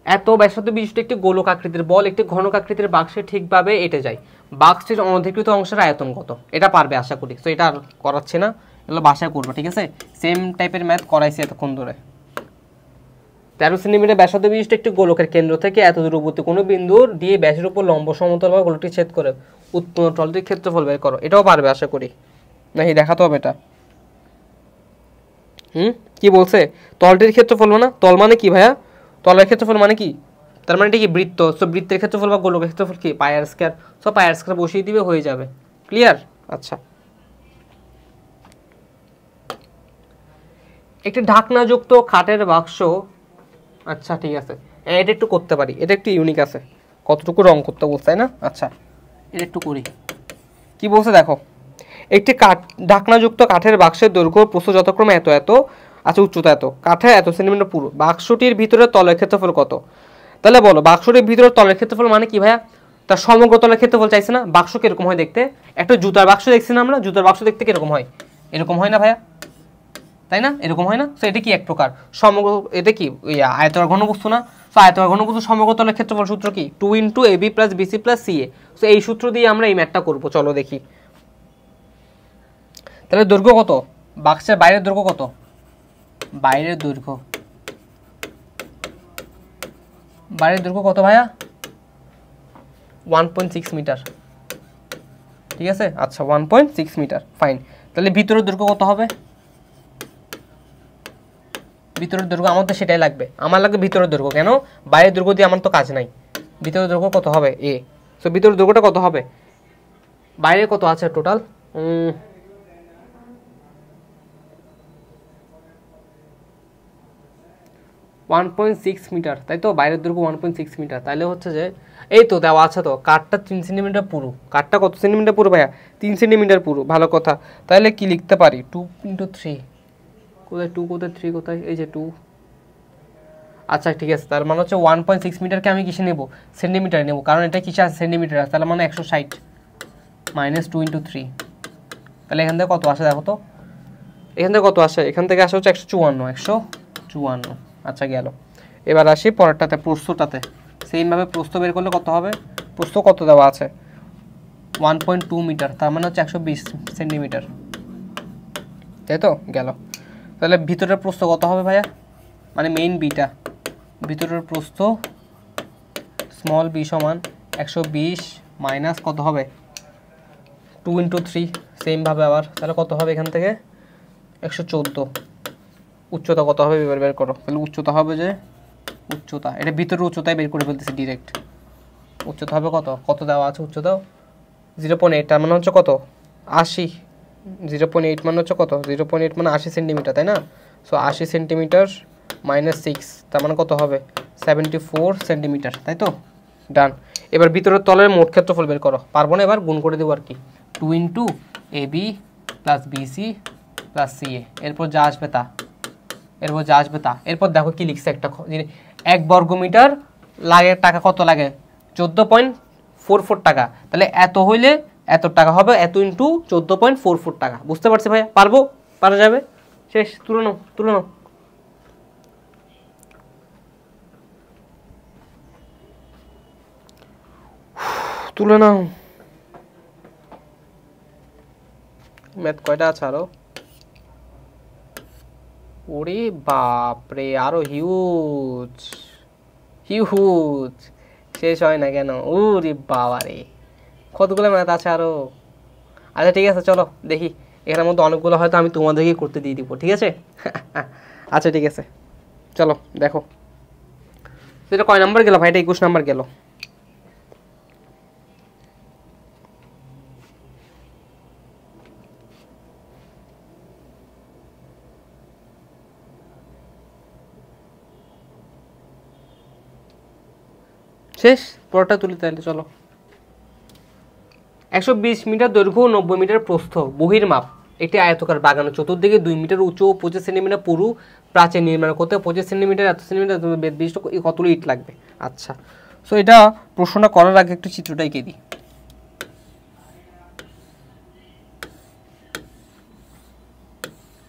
এত ব্যাসার্ধ বিশিষ্ট একটি গোলক আকৃতির বল একটি ঘনক আকৃতির বাক্সে ঠিকভাবে এঁটে যায়, বাক্সটির অনধিকৃত অংশের আয়তন কত? এটা পারবে আশা করি, তো এটা আর করাচ্ছে না, এগুলো বাসায় করবো, ঠিক আছে। সেম টাইপের ম্যাথ করাইছি এতক্ষণ ধরে। 13 সেন্টিমিটার ব্যাসার্ধ বিশিষ্ট একটি গোলকের কেন্দ্র থেকে এত দূরবর্তী কোনো বিন্দু দিয়ে ব্যাসের উপর লম্ব সমতলভাবে গোলকটি ছেদ করে উৎপন্ন তলটির ক্ষেত্রফল বের করো। এটাও পারবে আশা করি, নাকি দেখাতে হবে এটা? কি বলছে তলটির ক্ষেত্রফল না, তল মানে কি ভাইয়া, তলের ক্ষেত্রফল মানে কি, তার মানে এটা কি বৃত্ত, সো বৃত্তের ক্ষেত্রফল বা গোলকের ক্ষেত্রফল কি পাই আর স্কয়ার, সো পাই আর স্কয়ার বসিয়ে দিবে হয়ে যাবে। ক্লিয়ার? আচ্ছা, একটি ঢাকনাযুক্ত কাঠের বাক্স, আচ্ছা ঠিক আছে, এটা একটু করতে পারি, এটা একটু ইউনিক আছে, কতটুকু রং করতে বলছে তাই না। আচ্ছা এটা একটু করি, কি বলছে দেখো, একটি ঢাকনাযুক্ত কাঠের বাক্সের দৈর্ঘ্য প্রস্থ যথাক্রমে এত এত, আচ্ছা উচ্চতা এত, কাঠে এত সেন্টিমিটার পুরো, বাক্সটির ভিতরে তলের ক্ষেত্রফল কত। তাহলে বলো বাক্সটির ভিতরে তলের ক্ষেত্রফল মানে কি ভাইয়া, তার সমগ্র তলের ক্ষেত্রফল চাইছে না। বাক্স কিরকম হয় দেখতে, একটা জুতার বাক্স দেখছি না আমরা, জুতার বাক্স দেখতে কিরকম হয়, এরকম হয় না ভাইয়া, তাই না, এরকম হয় না। সো এটা কি এক প্রকার সমগ্র, এটা কি আয়তাকার ঘনবস্তু না। সো আয়তাকার ঘনবস্তু সমগ্র তলের ক্ষেত্রফল সূত্র কি 2 × AB + BC + CA। সো এই সূত্র দিয়ে আমরা এই ম্যাথটা করবো, চলো দেখি। তাহলে দৈর্ঘ্য কত, বাক্সের বাইরের দৈর্ঘ্য কত, বাইরের দৈর্ঘ্য, বাইরের দৈর্ঘ্য কত ভাইয়া 1.6 মিটার, ঠিক আছে। আচ্ছা 1.6 মিটার, ফাইন। তাহলে ভিতরের দৈর্ঘ্য কত হবে, ভিতরের দৈর্ঘ্য আমার তো সেটাই লাগবে, আমার লাগবে ভিতরের দৈর্ঘ্য, কেন বাইরের দৈর্ঘ্য দিয়ে আমার তো কাজ নাই। ভিতরের দৈর্ঘ্য কত হবে এ, সো ভিতরের দৈর্ঘ্যটা কত হবে, বাইরে কত আছে টোটাল 1.6 মিটার, তাই তো, বাইরের দৈর্ঘ্য 1.6 মিটার। তাহলে হচ্ছে যে এই তো দেওয়া আছে তো, কাঠটা 3 সেন্টিমিটার পুরো, কাঠটা কত সেন্টিমিটার পুরো ভাইয়া 3 সেন্টিমিটার পুরো, ভালো কথা। তাহলে কি লিখতে পারি 2 × 3, কোথায় 2 কোথায় 3 কোথায়, এই যে 2। আচ্ছা ঠিক আছে, তার মানে হচ্ছে 1.6 মিটারকে আমি কিসে নেব, সেন্টিমিটারে নেব, কারণ এটা কিসে আছে সেন্টিমিটার আছে, তাহলে মানে 160 - 2 × 3। তাহলে এখান থেকে কত আসে দেখো তো, এখান থেকে কত আসে, এখান থেকে আসে হচ্ছে 154। আচ্ছা গেল। এবার আসি পরেরটাতে, প্রস্থটাতে সেইমভাবে প্রস্থ বের করলে কত হবে, প্রস্থ কত দেওয়া আছে 1.2 মিটার, তার মানে হচ্ছে 120 সেন্টিমিটার, তাই তো গেল। তাহলে ভিতরের প্রস্থ কত হবে ভাইয়া, মানে মেইন বিটা, ভিতরের প্রস্থ স্মল বি সমান 120 মাইনাস কত হবে 2 × 3, সেমভাবে আবার, তাহলে কত হবে এখান থেকে 114। উচ্চতা কত হবে এবার বের করো, তাহলে উচ্চতা হবে যে উচ্চতা, এটা ভিতরের উচ্চতায় বের করে ফেলতেছি ডিরেক্ট, উচ্চতা হবে কত, কত দেওয়া আছে উচ্চতাও 0.8, তার মানে হচ্ছে কত 80, 0.8 মানে হচ্ছে কত, 0.8 মানে 80 সেন্টিমিটার, তাই না। সো 80 সেন্টিমিটার -6, তার মানে কত হবে 74 সেন্টিমিটার, তাই তো, ডান। এবার ভিতরের তলের মোট ক্ষেত্রফল বের করো, পারবো না, এবার গুণ করে দেবো আর কি, 2 × AB + BC + CA, এরপর যা আসবে তা, এরপর যা আসবে তা। এরপর দেখো কি লিখছে একটা, 1 বর্গমিটার লাগে টাকা কত লাগে 14.44 টাকা, তাহলে এত হইলে এত টাকা হবে, এত × 14.44 টাকা। বুঝতে পারছি ভাইয়া, পারবো, পারা যাবে, শেষ, তুলে নাও তুলে নাও। তুলে নাও, ম্যাথ কয়টা আছে আরো, ওরে বাপরে আরো হিউজ হিউজ, শেষ হয় না কেন, ওরে বাবা রে কতগুলো ম্যাথ আছে আরো। আচ্ছা ঠিক আছে চলো দেখি, এখানের মধ্যে অনেকগুলো হয়তো আমি তোমাদেরকে করতে দিয়ে দিব, ঠিক আছে। আচ্ছা ঠিক আছে চলো দেখো, এটা কয় নাম্বার গেল ভাই, এটা 21 নাম্বার গেল। শেষ, পরটা তুলি তাহলে চলো। 120 মিটার দৈর্ঘ্য, 90 মিটার প্রস্থ, বহির্মাপ একটি আয়তকার বাগানের চতুর্দিকে 2 মিটার উঁচু ও 25 সেন্টিমিটার পুরু প্রাচীর নির্মাণ করতে 25 সেন্টিমিটার এত সেন্টিমিটার বিশিষ্ট কতগুলো ইট লাগবে। আচ্ছা, সো এটা প্রশ্নটা করার আগে একটু চিত্রটা এঁকে দিই।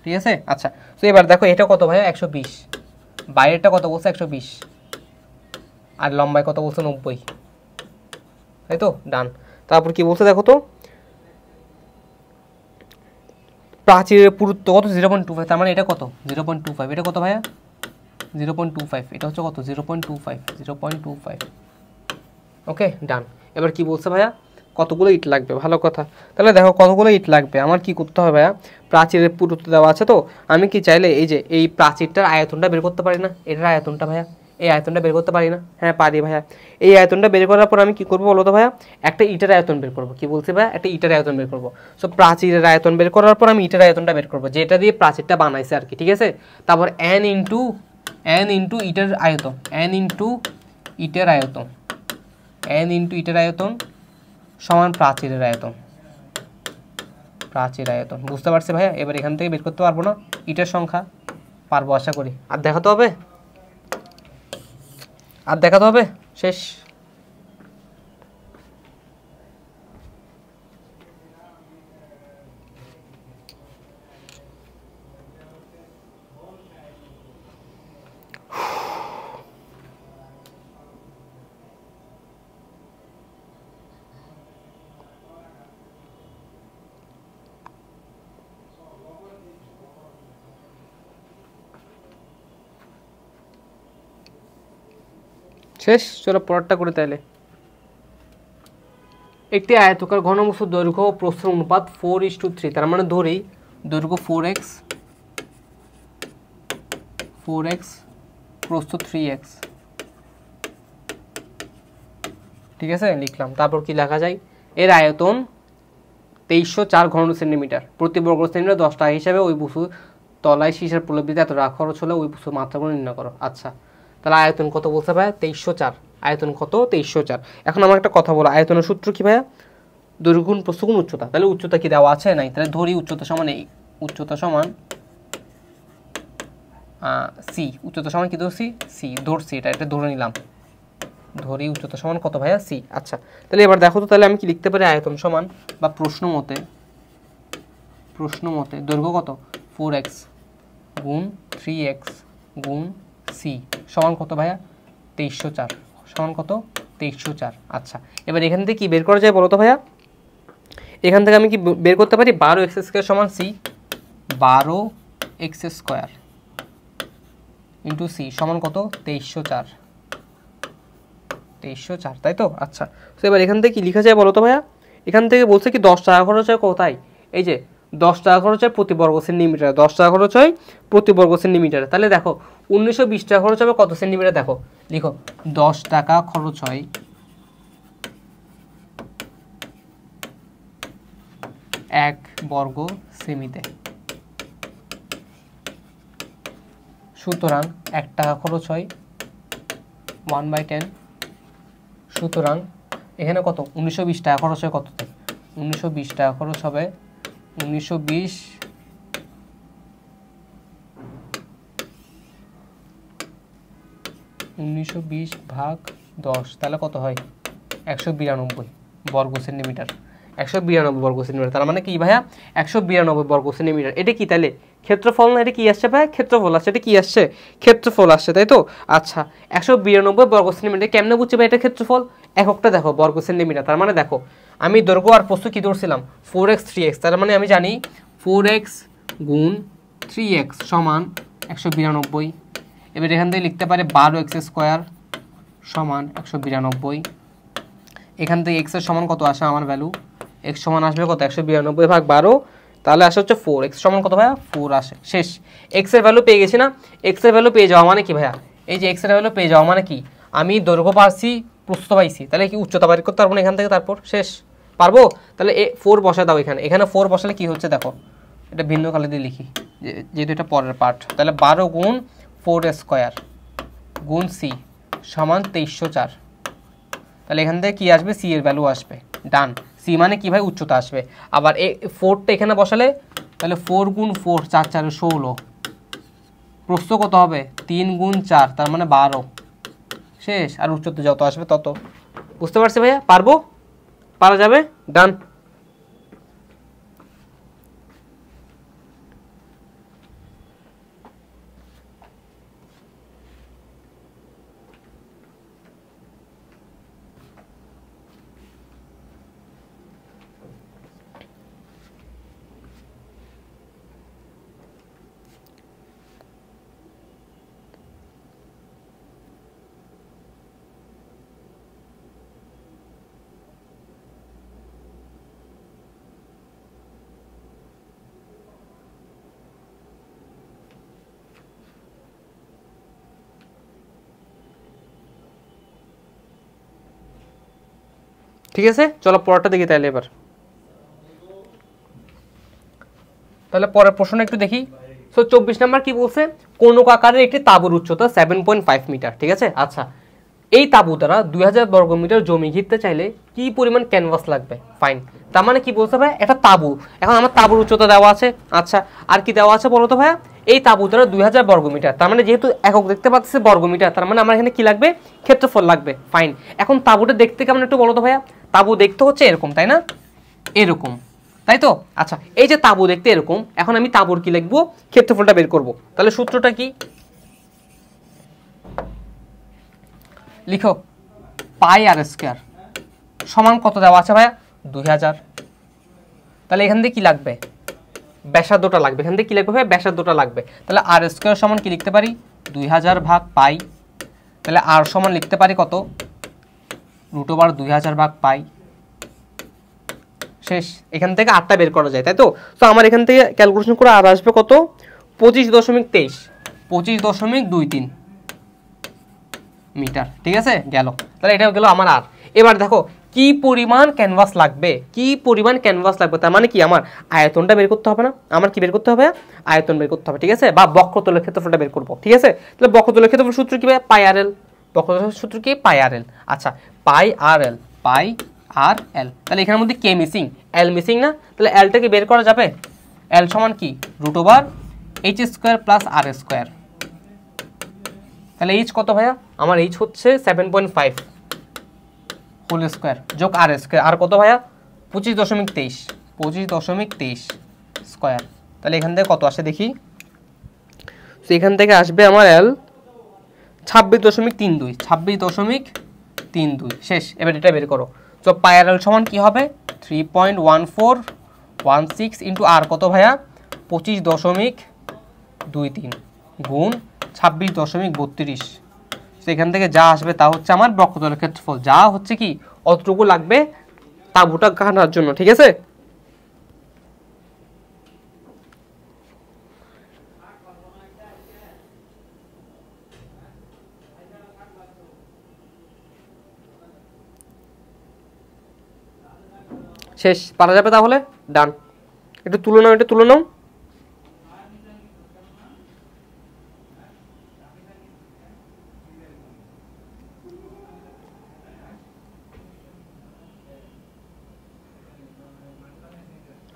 ঠিক আছে, আচ্ছা তো এবার দেখো এটা কত ভাইয়া 120, বাইরেটা কত বলছে 120, আর লম্বায় কত বলছে 90, তাই তো, ডান। তারপর কি বলছে দেখো তো, প্রাচীরের পুরুত্ব কত 0.25, তার মানে এটা কত 0.25, এটা কত ভাইয়া 0.25, এটা হচ্ছে কত 0.25, ওকে ডান। এবার কি বলছে ভাইয়া, কতগুলো ইট লাগবে, ভালো কথা। তাহলে দেখো কতগুলো ইট লাগবে, আমার কি করতে হবে ভাইয়া, প্রাচীরের পুরুত্ব দেওয়া আছে, তো আমি কি চাইলে এই যে এই প্রাচীরটার আয়তনটা বের করতে পারি না, এটার আয়তনটা ভাইয়া, এই আয়তনটা বের করতে পারি না? হ্যাঁ পারি ভাইয়া। এই আয়তনটা বের করার পর আমি কি করবো বলো তো ভাইয়া, একটা ইটের আয়তন বের করবো। কি বলছি ভাইয়া, একটা ইটের আয়তন বের করবো। সো প্রাচীরের আয়তন বের করার পর আমি ইটের আয়তনটা বের করবো, যেটা দিয়ে প্রাচীরটা বানাইছে আর কি, ঠিক আছে। তারপর এন ইন্টু ইটের আয়তন, এন ইন্টু ইটের আয়তন, এন ইন্টু ইটের আয়তন সমান প্রাচীরের আয়তন, প্রাচীর আয়তন। বুঝতে পারছি ভাইয়া? এবার এখান থেকে বের করতে পারবো না ইটের সংখ্যা? পারবো আশা করি। আর দেখাতে হবে, আর দেখাতে হবে, শেষ। শেষ, চলো পরেরটা করে তাহলে। একটি আয়তকার ঘনবস্তুর দৈর্ঘ্য ও প্রস্থের অনুপাত 4:3, তার মানে ধরি দৈর্ঘ্য 4x, প্রস্থ 3x, ঠিক আছে, লিখলাম। তারপর কি লেখা যায়, এর আয়তন 2304 ঘন সেন্টিমিটার, প্রতি বর্গ সেন্টিমিটার 10 টাকা হিসাবে ওই বস্তুর তলায় সীসার প্রলেপিতে এত টাকা খরচ হলে ওই বস্তুর মাত্রাগুলো নির্ণয় করো। আচ্ছা, তাহলে আয়তন কত বলতে ভাইয়া, 2304, আয়তন কত 2304। এখন আমার একটা কথা বলো, আয়তনের সূত্র কি ভাইয়া, দৈর্ঘ্য গুণ প্রস্থ গুণ উচ্চতা। তাহলে উচ্চতা কি দেওয়া আছে, নাই? তাহলে ধরি উচ্চতা সমান এই, উচ্চতা সমান সি, উচ্চতা সমান কি ধরছি, সি ধরছি, এটা ধরে নিলাম, ধরি উচ্চতা সমান কত ভাইয়া, সি। আচ্ছা, তাহলে এবার দেখো তো, তাহলে আমি কি লিখতে পারি, আয়তন সমান বা প্রশ্ন মতে দৈর্ঘ্য কত 4x গুণ 3x গুণ সি সমান কত ভাইয়া 2304, সমান কত 2304। আচ্ছা, এবার এখান থেকে কি বের করা যায় বলো তো ভাইয়া, এখান থেকে আমি কি বের করতে পারি, 12x² সমান সি, 12x² ইন্টু সি সমান কত 2304, তাই তো? আচ্ছা, তো এবার এখান থেকে কি লেখা যায় বলো তো ভাইয়া, এখান থেকে বলছে কি 10 টাকা খরচ হয় কোথায়, এই যে 10 টাকা খরচ হয় প্রতি বর্গ সেন্টিমিটার, 10 টাকা খরচ হয় প্রতি বর্গ সেন্টিমিটারে। তাহলে দেখো 1920 টাকা খরচ হবে কত সেন্টিমিটার, দেখো লিখো 10 টাকা খরচ হয় 1 বর্গ সেমিতে, সুতরাং 1 টাকা খরচ হয় 1/10, সুতরাং এখানে কত 1920 টাকা খরচ হয় কত, 1920 টাকা খরচ হবে 1920 ভাগ 10, তাহলে কত হয় 192 বর্গ সেন্টিমিটার, 192 বর্গ সেন্টিমিটার। তার মানে কি ভাইয়া 192 বর্গ সেন্টিমিটার। এটা কি তাহলে ক্ষেত্রফল না, এটা কি আসছে ভাইয়া, ক্ষেত্রফল আসছে, এটা কি আসছে, ক্ষেত্রফল আসছে, তাই তো? আচ্ছা, 192 বর্গ সেন্টিমিটার কেমনে বুঝছি ভাই এটা ক্ষেত্রফল, এককটা দেখো বর্গ সেন্টিমিটার। তার মানে দেখো আমি দৈর্ঘ্য আর প্রস্থ কি ধরছিলাম 4x 3x, তার মানে আমি জানি 4x গুণ 3x সমান 192। এবার এখান থেকে লিখতে পারে 12x² সমান 192। এখান থেকে x এর সমান কত আসে আমার ভ্যালু, x সমান আসবে কত 192 ভাগ 12, তাহলে আসে হচ্ছে 4, x সমান কত ভাইয়া 4 আসে। শেষ, x এর ভ্যালু পেয়ে গেছি না, x এর ভ্যালু পেয়ে যাওয়া মানে কি ভাইয়া, এই যে x এর ভ্যালু পেয়ে যাওয়া মানে কি, আমি দৈর্ঘ্য পাচ্ছি প্রস্থ পাইছি, তাহলে কি উচ্চতা বের করতে পারবো না এখান থেকে, তারপর শেষ, পারবো? তাহলে 4 বসা দাও এখানে, এখানে 4 বসালে কি হচ্ছে দেখো, এটা ভিন্ন কালে দিয়ে লিখি যেহেতু এটা পরের পার্ট। তাহলে 12 গুণ 4² গুণ সি সমান 2304, তাহলে এখান থেকে কি আসবে, সি এর ভ্যালু আসবে, ডান। সি মানে কি ভাই, উচ্চতা আসবে। আবার এই 4টা এখানে বসালে তাহলে 4 গুণ 4 4 4 16, প্রস্থ কত হবে 3 গুণ 4 তার মানে 12, শেষ। আর উচ্চতা যত আসবে তত। বুঝতে পারছি ভাইয়া, পারবো, পারা যাবে, ডান। ঠিক আছে, চলো পরেরটা দেখি তাহলে এবার। তাহলে পরের প্রশ্ন একটু দেখি। সো 24 নাম্বার কি বলছে, কোনক আকারের একটি তাঁবুর উচ্চতা 7.5 মিটার। ঠিক আছে, আচ্ছা এই তাঁবু দ্বারা 2000 বর্গমিটার জমি ঘিরতে চাইলে কি পরিমাণ ক্যানভাস লাগবে? ফাইন, তার মানে কি বলছে ভাই, একটা তাঁবু, এখন আমার তাঁবুর উচ্চতা দেওয়া আছে, আচ্ছা আর কি দেওয়া আছে বলো তো ভাইয়া, এই তাঁবু দ্বারা 2000 বর্গমিটার, তার মানে যেহেতু একক দেখতে পাচ্ছি বর্গমিটার, তার মানে আমার এখানে কি লাগবে, ক্ষেত্রফল লাগবে। ফাইন, এখন তাঁবুটা দেখতে কেমন একটু বলো তো ভাইয়া, তাঁবু দেখতে হচ্ছে এরকম তাই না, এরকম, তাই তো? আচ্ছা এই যে তাঁবু দেখতে এরকম, এখন আমি তাঁবুর কি লিখবো, ক্ষেত্রফলটা বের করব। তাহলে সূত্রটা কি, লিখো পাই আর স্কয়ার সমান কত দেওয়া আছে ভাইয়া, 2000। তাহলে এখান থেকে কি লাগবে, ব্যাসার্ধটা লাগবে, এখান থেকে কি লাগবে ভাইয়া, ব্যাসার্ধটা লাগবে। তাহলে আর স্কয়ার সমান কি লিখতে পারি, 2000 ভাগ পাই। তাহলে আর সমান লিখতে পারি কত, √2000 ভাগ পাই। শেষ, এখান থেকে 8টা বের করা যায়, তাই তো? তো আমার এখান থেকে ক্যালকুলেশন করে আর আসবে কত, 25.23, 25.23 মিটার। ঠিক আছে, গেল। তাহলে এটা গেল আমার আর। এবার দেখো কি পরিমাণ ক্যানভাস লাগবে, কি পরিমাণ ক্যানভাস লাগবে, তার মানে কি আমার আয়তনটা বের করতে হবে না, আমার কি বের করতে হবে, আয়তন বের করতে হবে। ঠিক আছে, বা বক্রতলের ক্ষেত্রফলটা বের করব। ঠিক আছে, তাহলে বক্রতলের ক্ষেত্রফল সূত্র কি ভাই, পাই আর এল, বক্রতলের সূত্র কি, পাই আর এল। আচ্ছা পাই আর এল, পাই আর এল, তাহলে এখানের মধ্যে কে মিসিং, এল মিসিং না, তাহলে এলটা কি বের করা যাবে, এল সমান কি √h² প্লাস আর স্কোয়ার। তাহলে এইচ কত ভাইয়া, আমার এইচ হচ্ছে 7.5 হোল স্কোয়ার যোগ আর স্কোয়ার, আর কত ভাইয়া 25.23 স্কোয়ার। তাহলে এখান থেকে কত আসে দেখি, তো এখান থেকে আসবে আমার এল 26.32 শেষ। এবার এটা বের করো, তো পাই আর এল সমান কি হবে, 3.1416 ইন্টু আর কত ভাইয়া 25.23 গুণ 26.32। সেখান থেকে যা আসবে তা হচ্ছে আমার বক্রতলের ক্ষেত্রফল, যা হচ্ছে কি অতটুকু লাগবে তাঁবুটা গাঁথার জন্য। ঠিক আছে, শেষ, পারা যাবে তাহলে, ডান। একটু তুলে নাও, এটা তুলে নাও।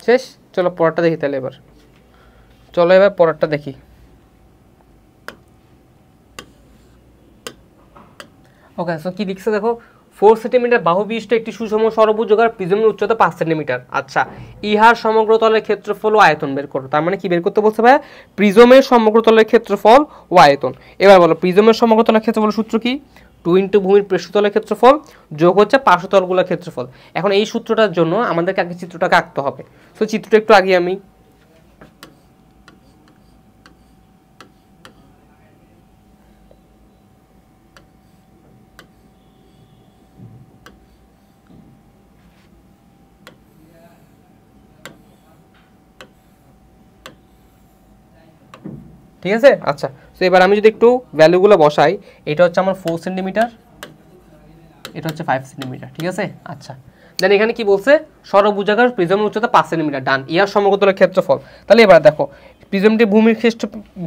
শেষ, চলো পরেরটা দেখি তাহলে এবার, চলো এবার পরেরটা দেখি। ওকে, সো কি লিখছে দেখো, 4 সেন্টিমিটার বাহু বিশিষ্ট একটি সুষম ষড়ভুজাকার প্রিজমের উচ্চতা 5 সেন্টিমিটার। আচ্ছা ইহার সমগ্র তলের ক্ষেত্রফল ও আয়তন বের করো। তার মানে কি বের করতে বলছে ভাইয়া, প্রিজমের সমগ্র তলের ক্ষেত্রফল ও আয়তন। এবার বলো প্রিজমের সমগ্র তলের ক্ষেত্রফল সূত্র কি, 2 ইন্টু ভূমির পৃষ্ঠতলের ক্ষেত্রফল যোগ হচ্ছে পার্শ্বতলগুলোর ক্ষেত্রফল। এখন এই সূত্রটার জন্য আমাদেরকে আগে চিত্রটাকে আঁকতে হবে। সো চিত্রটা একটু আগে আমি, ঠিক আছে। আচ্ছা তো এবার আমি যদি একটু ভ্যালুগুলো বসাই, এটা হচ্ছে আমার 4 সেন্টিমিটার, এটা হচ্ছে 5 সেন্টিমিটার। ঠিক আছে, আচ্ছা দেন এখানে কি বলছে, ষড়ভুজাকার প্রিজমের উচ্চতা 5 সেন্টিমিটার, ডান। ইহার সমগ্র তলের ক্ষেত্রফল, তাহলে এবার দেখো প্রিজমটি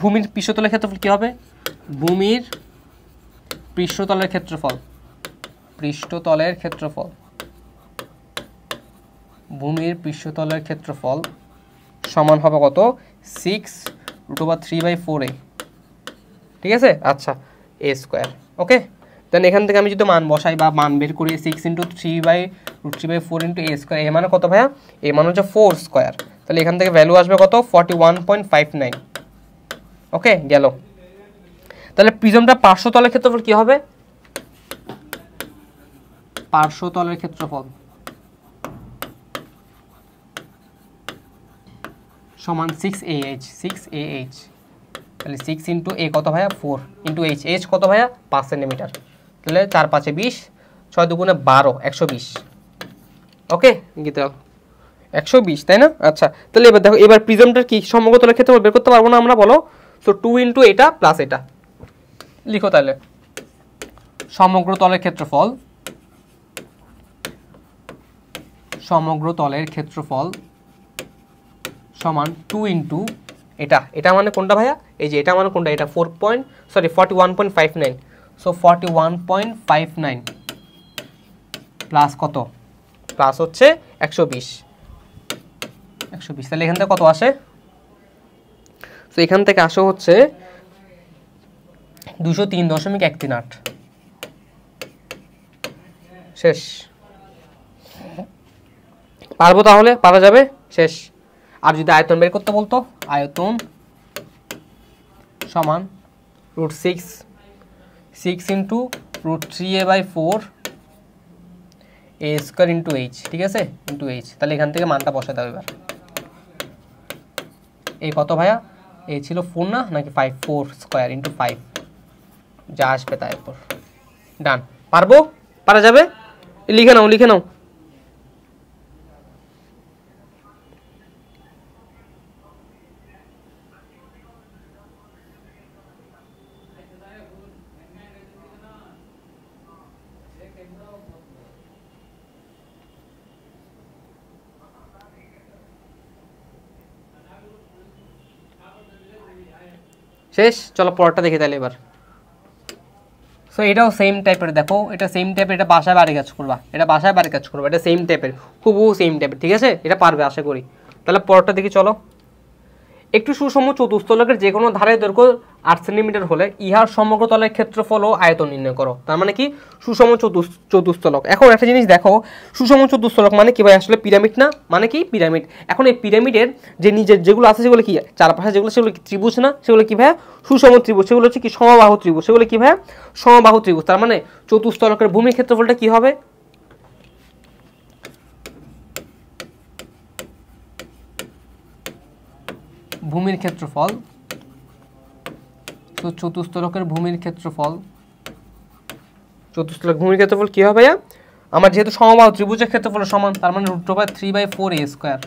ভূমির পৃষ্ঠতলের ক্ষেত্রফল কি হবে, ভূমির পৃষ্ঠতলের ক্ষেত্রফল, পৃষ্ঠতলের ক্ষেত্রফল, ভূমির পৃষ্ঠতলের ক্ষেত্রফল সমান হবে কত, 6√3/4a। ঠিক আছে, আচ্ছা এ স্কোয়ার। ওকে, দেন এখান থেকে আমি যদি মান বসাই বা মান বের করি, 6 × 3/4 × a স্কোয়ার, এ মানে কত ভাইয়া, এ মানে হচ্ছে 4 স্কোয়ার। তাহলে এখান থেকে ভ্যালু আসবে কত, 41.59। ওকে গেল। তাহলে প্রিজমটা পার্শ্বতলের ক্ষেত্রফল কি হবে, পার্শ্বতলের ক্ষেত্রফল সমান 6ah, 6ah। তাহলে 6 × a কত ভাইয়া 4 × h কত ভাইয়া 5 সেন্টিমিটার। তাহলে 4 5 20, 6 2 12, 120। ওকে গীতা 120 তাই না। আচ্ছা তাহলে এবার দেখো, এবার প্রিজমটার কি সমগ্র তলের ক্ষেত্রফল বের করতে পারবো না আমরা, বলো। সো 2 × এটা প্লাস এটা লিখো, তাহলে সমগ্র তলের ক্ষেত্রফল সমগ্র তলের ক্ষেত্রফল সমান 2 ইন্টু এটা মানে কোনটা ভাইয়া, এই যে এটা মানে কোনটা, এটা 41.59, সো 41.59 প্লাস কত, প্লাস হচ্ছে 120, তাহলে এখান থেকে কত আসে, তো এখান থেকে আসে হচ্ছে 203.138। শেষ, পারবো তাহলে, পারা যাবে, শেষ। আর যদি আয়তন বের করতে বলতো, আয়তন সমান √6 into √3a/4 a square into H, ঠিক আছে, ইন্টু এইচ, তাহলে এখান থেকে মানটা বসে দাও এবার। এই কত ভাইয়া, এই ছিল 4 না নাকি 5, 4 স্কোয়ার ইন্টু 5, যা আসবে তাই এরপর ডান। পারবো, পারা যাবে, লিখে নাও। শেষ, চলো পরেরটা দেখি তাহলে এবার। সো এটাও সেম টাইপের, দেখো এটা সেম টাইপের, এটা বাসায় বাড়ি কাজ করবা, এটা সেম টাইপের, খুবই সেম টাইপের, ঠিক আছে, এটা পারবে আশা করি। তাহলে পরেরটা দেখি চলো। একটু সুষম চতুস্তলকের যে কোনো ধারের দৈর্ঘ্য 8 সেন্টিমিটার হলে ইহার সমগ্র তলের ক্ষেত্রফল ও আয়তন নির্ণয় করো। তার মানে কি, সুষম চতুস্তলক। এখন একটা জিনিস দেখো, সুষম চতুস্তলক মানে কি ভাই, আসলে পিরামিড না, মানে কি পিরামিড। এখন এই পিরামিডের যে নিজের যেগুলো আছে সেগুলো কি, চারপাশে যেগুলো, সেগুলো কি ত্রিভুজ না, সেগুলো কি ভাইয়া সুষম ত্রিভুজ, সেগুলো হচ্ছে কি সমবাহু ত্রিভুজ, সেগুলো কি ভাইয়া সমবাহু ত্রিভুজ। তার মানে চতুস্তলকের ভূমির ক্ষেত্রফলটা কি হবে, ভূমির ক্ষেত্রফল, তো চতুস্তলকের ভূমির ক্ষেত্রফল কি হবে ভাইয়া, আমার যেহেতু সমবাহু ত্রিভুজের ক্ষেত্রফল সমান, তার মানে √3/4a²,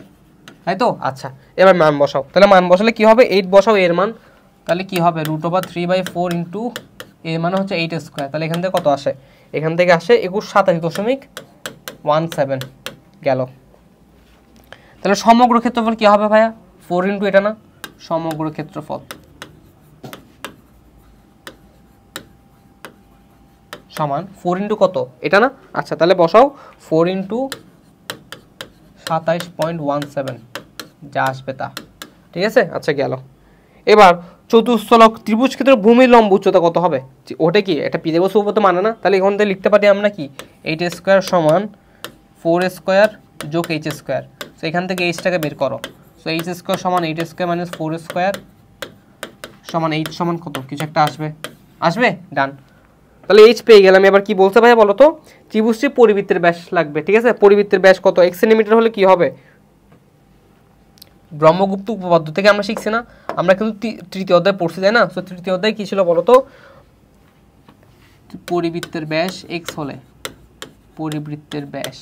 তাই তো। আচ্ছা, এবার মান বসাও, তাহলে মান বসালে কি হবে, 8 বসাও এর মান, তাহলে কি হবে √3/4 ইন্টু এর মানে হচ্ছে 8², তাহলে এখান থেকে কত আসে, এখান থেকে আসে 2187.17 গেল। তাহলে সমগ্র ক্ষেত্রফল কি হবে ভাইয়া, 4 ইন্টু এটা না, সমগ্র ক্ষেত্রফল সমান 4 ইন্টু কত, এটা না। আচ্ছা, তাহলে বসাও 4 ইন্টু 27.17, যা আসবে তা, ঠিক আছে। আচ্ছা গেল। এবার চতুস্তলক ত্রিভুজ ক্ষেত্রের ভূমির লম্ব উচ্চতা কত হবে, ওটা কি এটা পিদেবস উপপাদ্য মানে না, তাহলে এখান থেকে লিখতে পারি আমরা কি 8² সমান 4² যোগ h², তো এখান থেকে এইচটাকে বের করো, সো h² সমান 8² মাইনাস 4² সমান h সমান কত, কিছু একটা আসবে ডান। তাহলে এইচ পেয়ে গেলাম। এবার কি বলতে ভাই বলো তো, ত্রিভুজটি পরিবৃত্তের ব্যাস লাগবে, ঠিক আছে, পরিবৃত্তের ব্যাস কত, 1 সেন্টিমিটার হলে কি হবে, ব্রহ্মগুপ্ত উপপাদ্য থেকে আমরা শিখছি না, আমরা কিন্তু তৃতীয় অধ্যায় পড়ছি, তাই না। তো তৃতীয় অধ্যায় কি ছিল বলো তো, পরিবৃত্তের ব্যাস x হলে, পরিবৃত্তের ব্যাস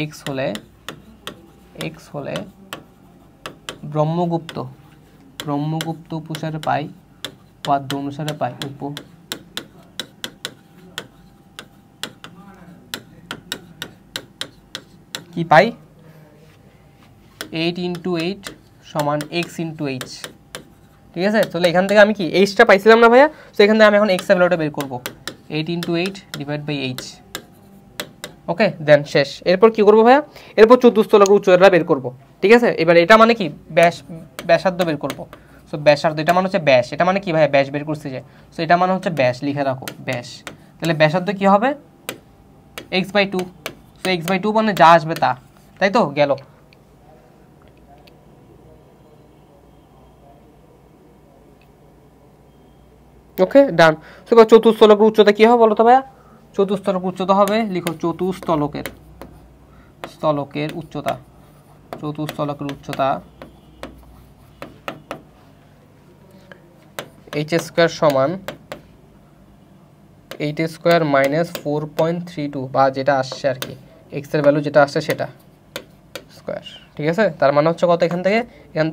x হলে ব্রহ্মগুপ্ত উপসারে পাই, উপাদ্য অনুসারে পাই, কি পাই 8 ইন্টু 8 সমান x ইন্টু h, ঠিক আছে। তাহলে এখান থেকে আমি কি এইচটা পাইছিলাম না ভাইয়া, তো এখান থেকে আমি এখন এক্স এর ভ্যালুটা বের করবো, 8 ইন্টু 8 ডিভাইড বাই h, ওকে দেন শেষ। এরপর কি করবো ভাইয়া, এরপর চতুস্তলকের উচ্চতা বের করবো, ঠিক আছে। এবার এটা মানে কি ব্যাসার্ধ বের করবো, সো ব্যাসার্ধ, এটা মানে হচ্ছে ব্যাস, এটা মানে কি ভাইয়া ব্যাস বের করছে যে, সো এটা মানে হচ্ছে ব্যাস, লিখে রাখো ব্যাস। তাহলে ব্যাসার্ধ কি হবে x/2, সো x/2 মানে যা আসবে তা, তাই তো গেল। ওকে ডান। তো চতুস্তলকের উচ্চতা কি হবে বলো তো ভাইয়া, চতুস্তলক উচ্চতা হবে, লিখো চতুস্তলকের উচ্চতা, h² সমান 8² মাইনাস 4.32, বা যেটা আসছে আর কি, এক্স এর ভ্যালু যেটা আসছে সেটা স্কোয়ার, ঠিক আছে। তার মানে হচ্ছে কত, এখান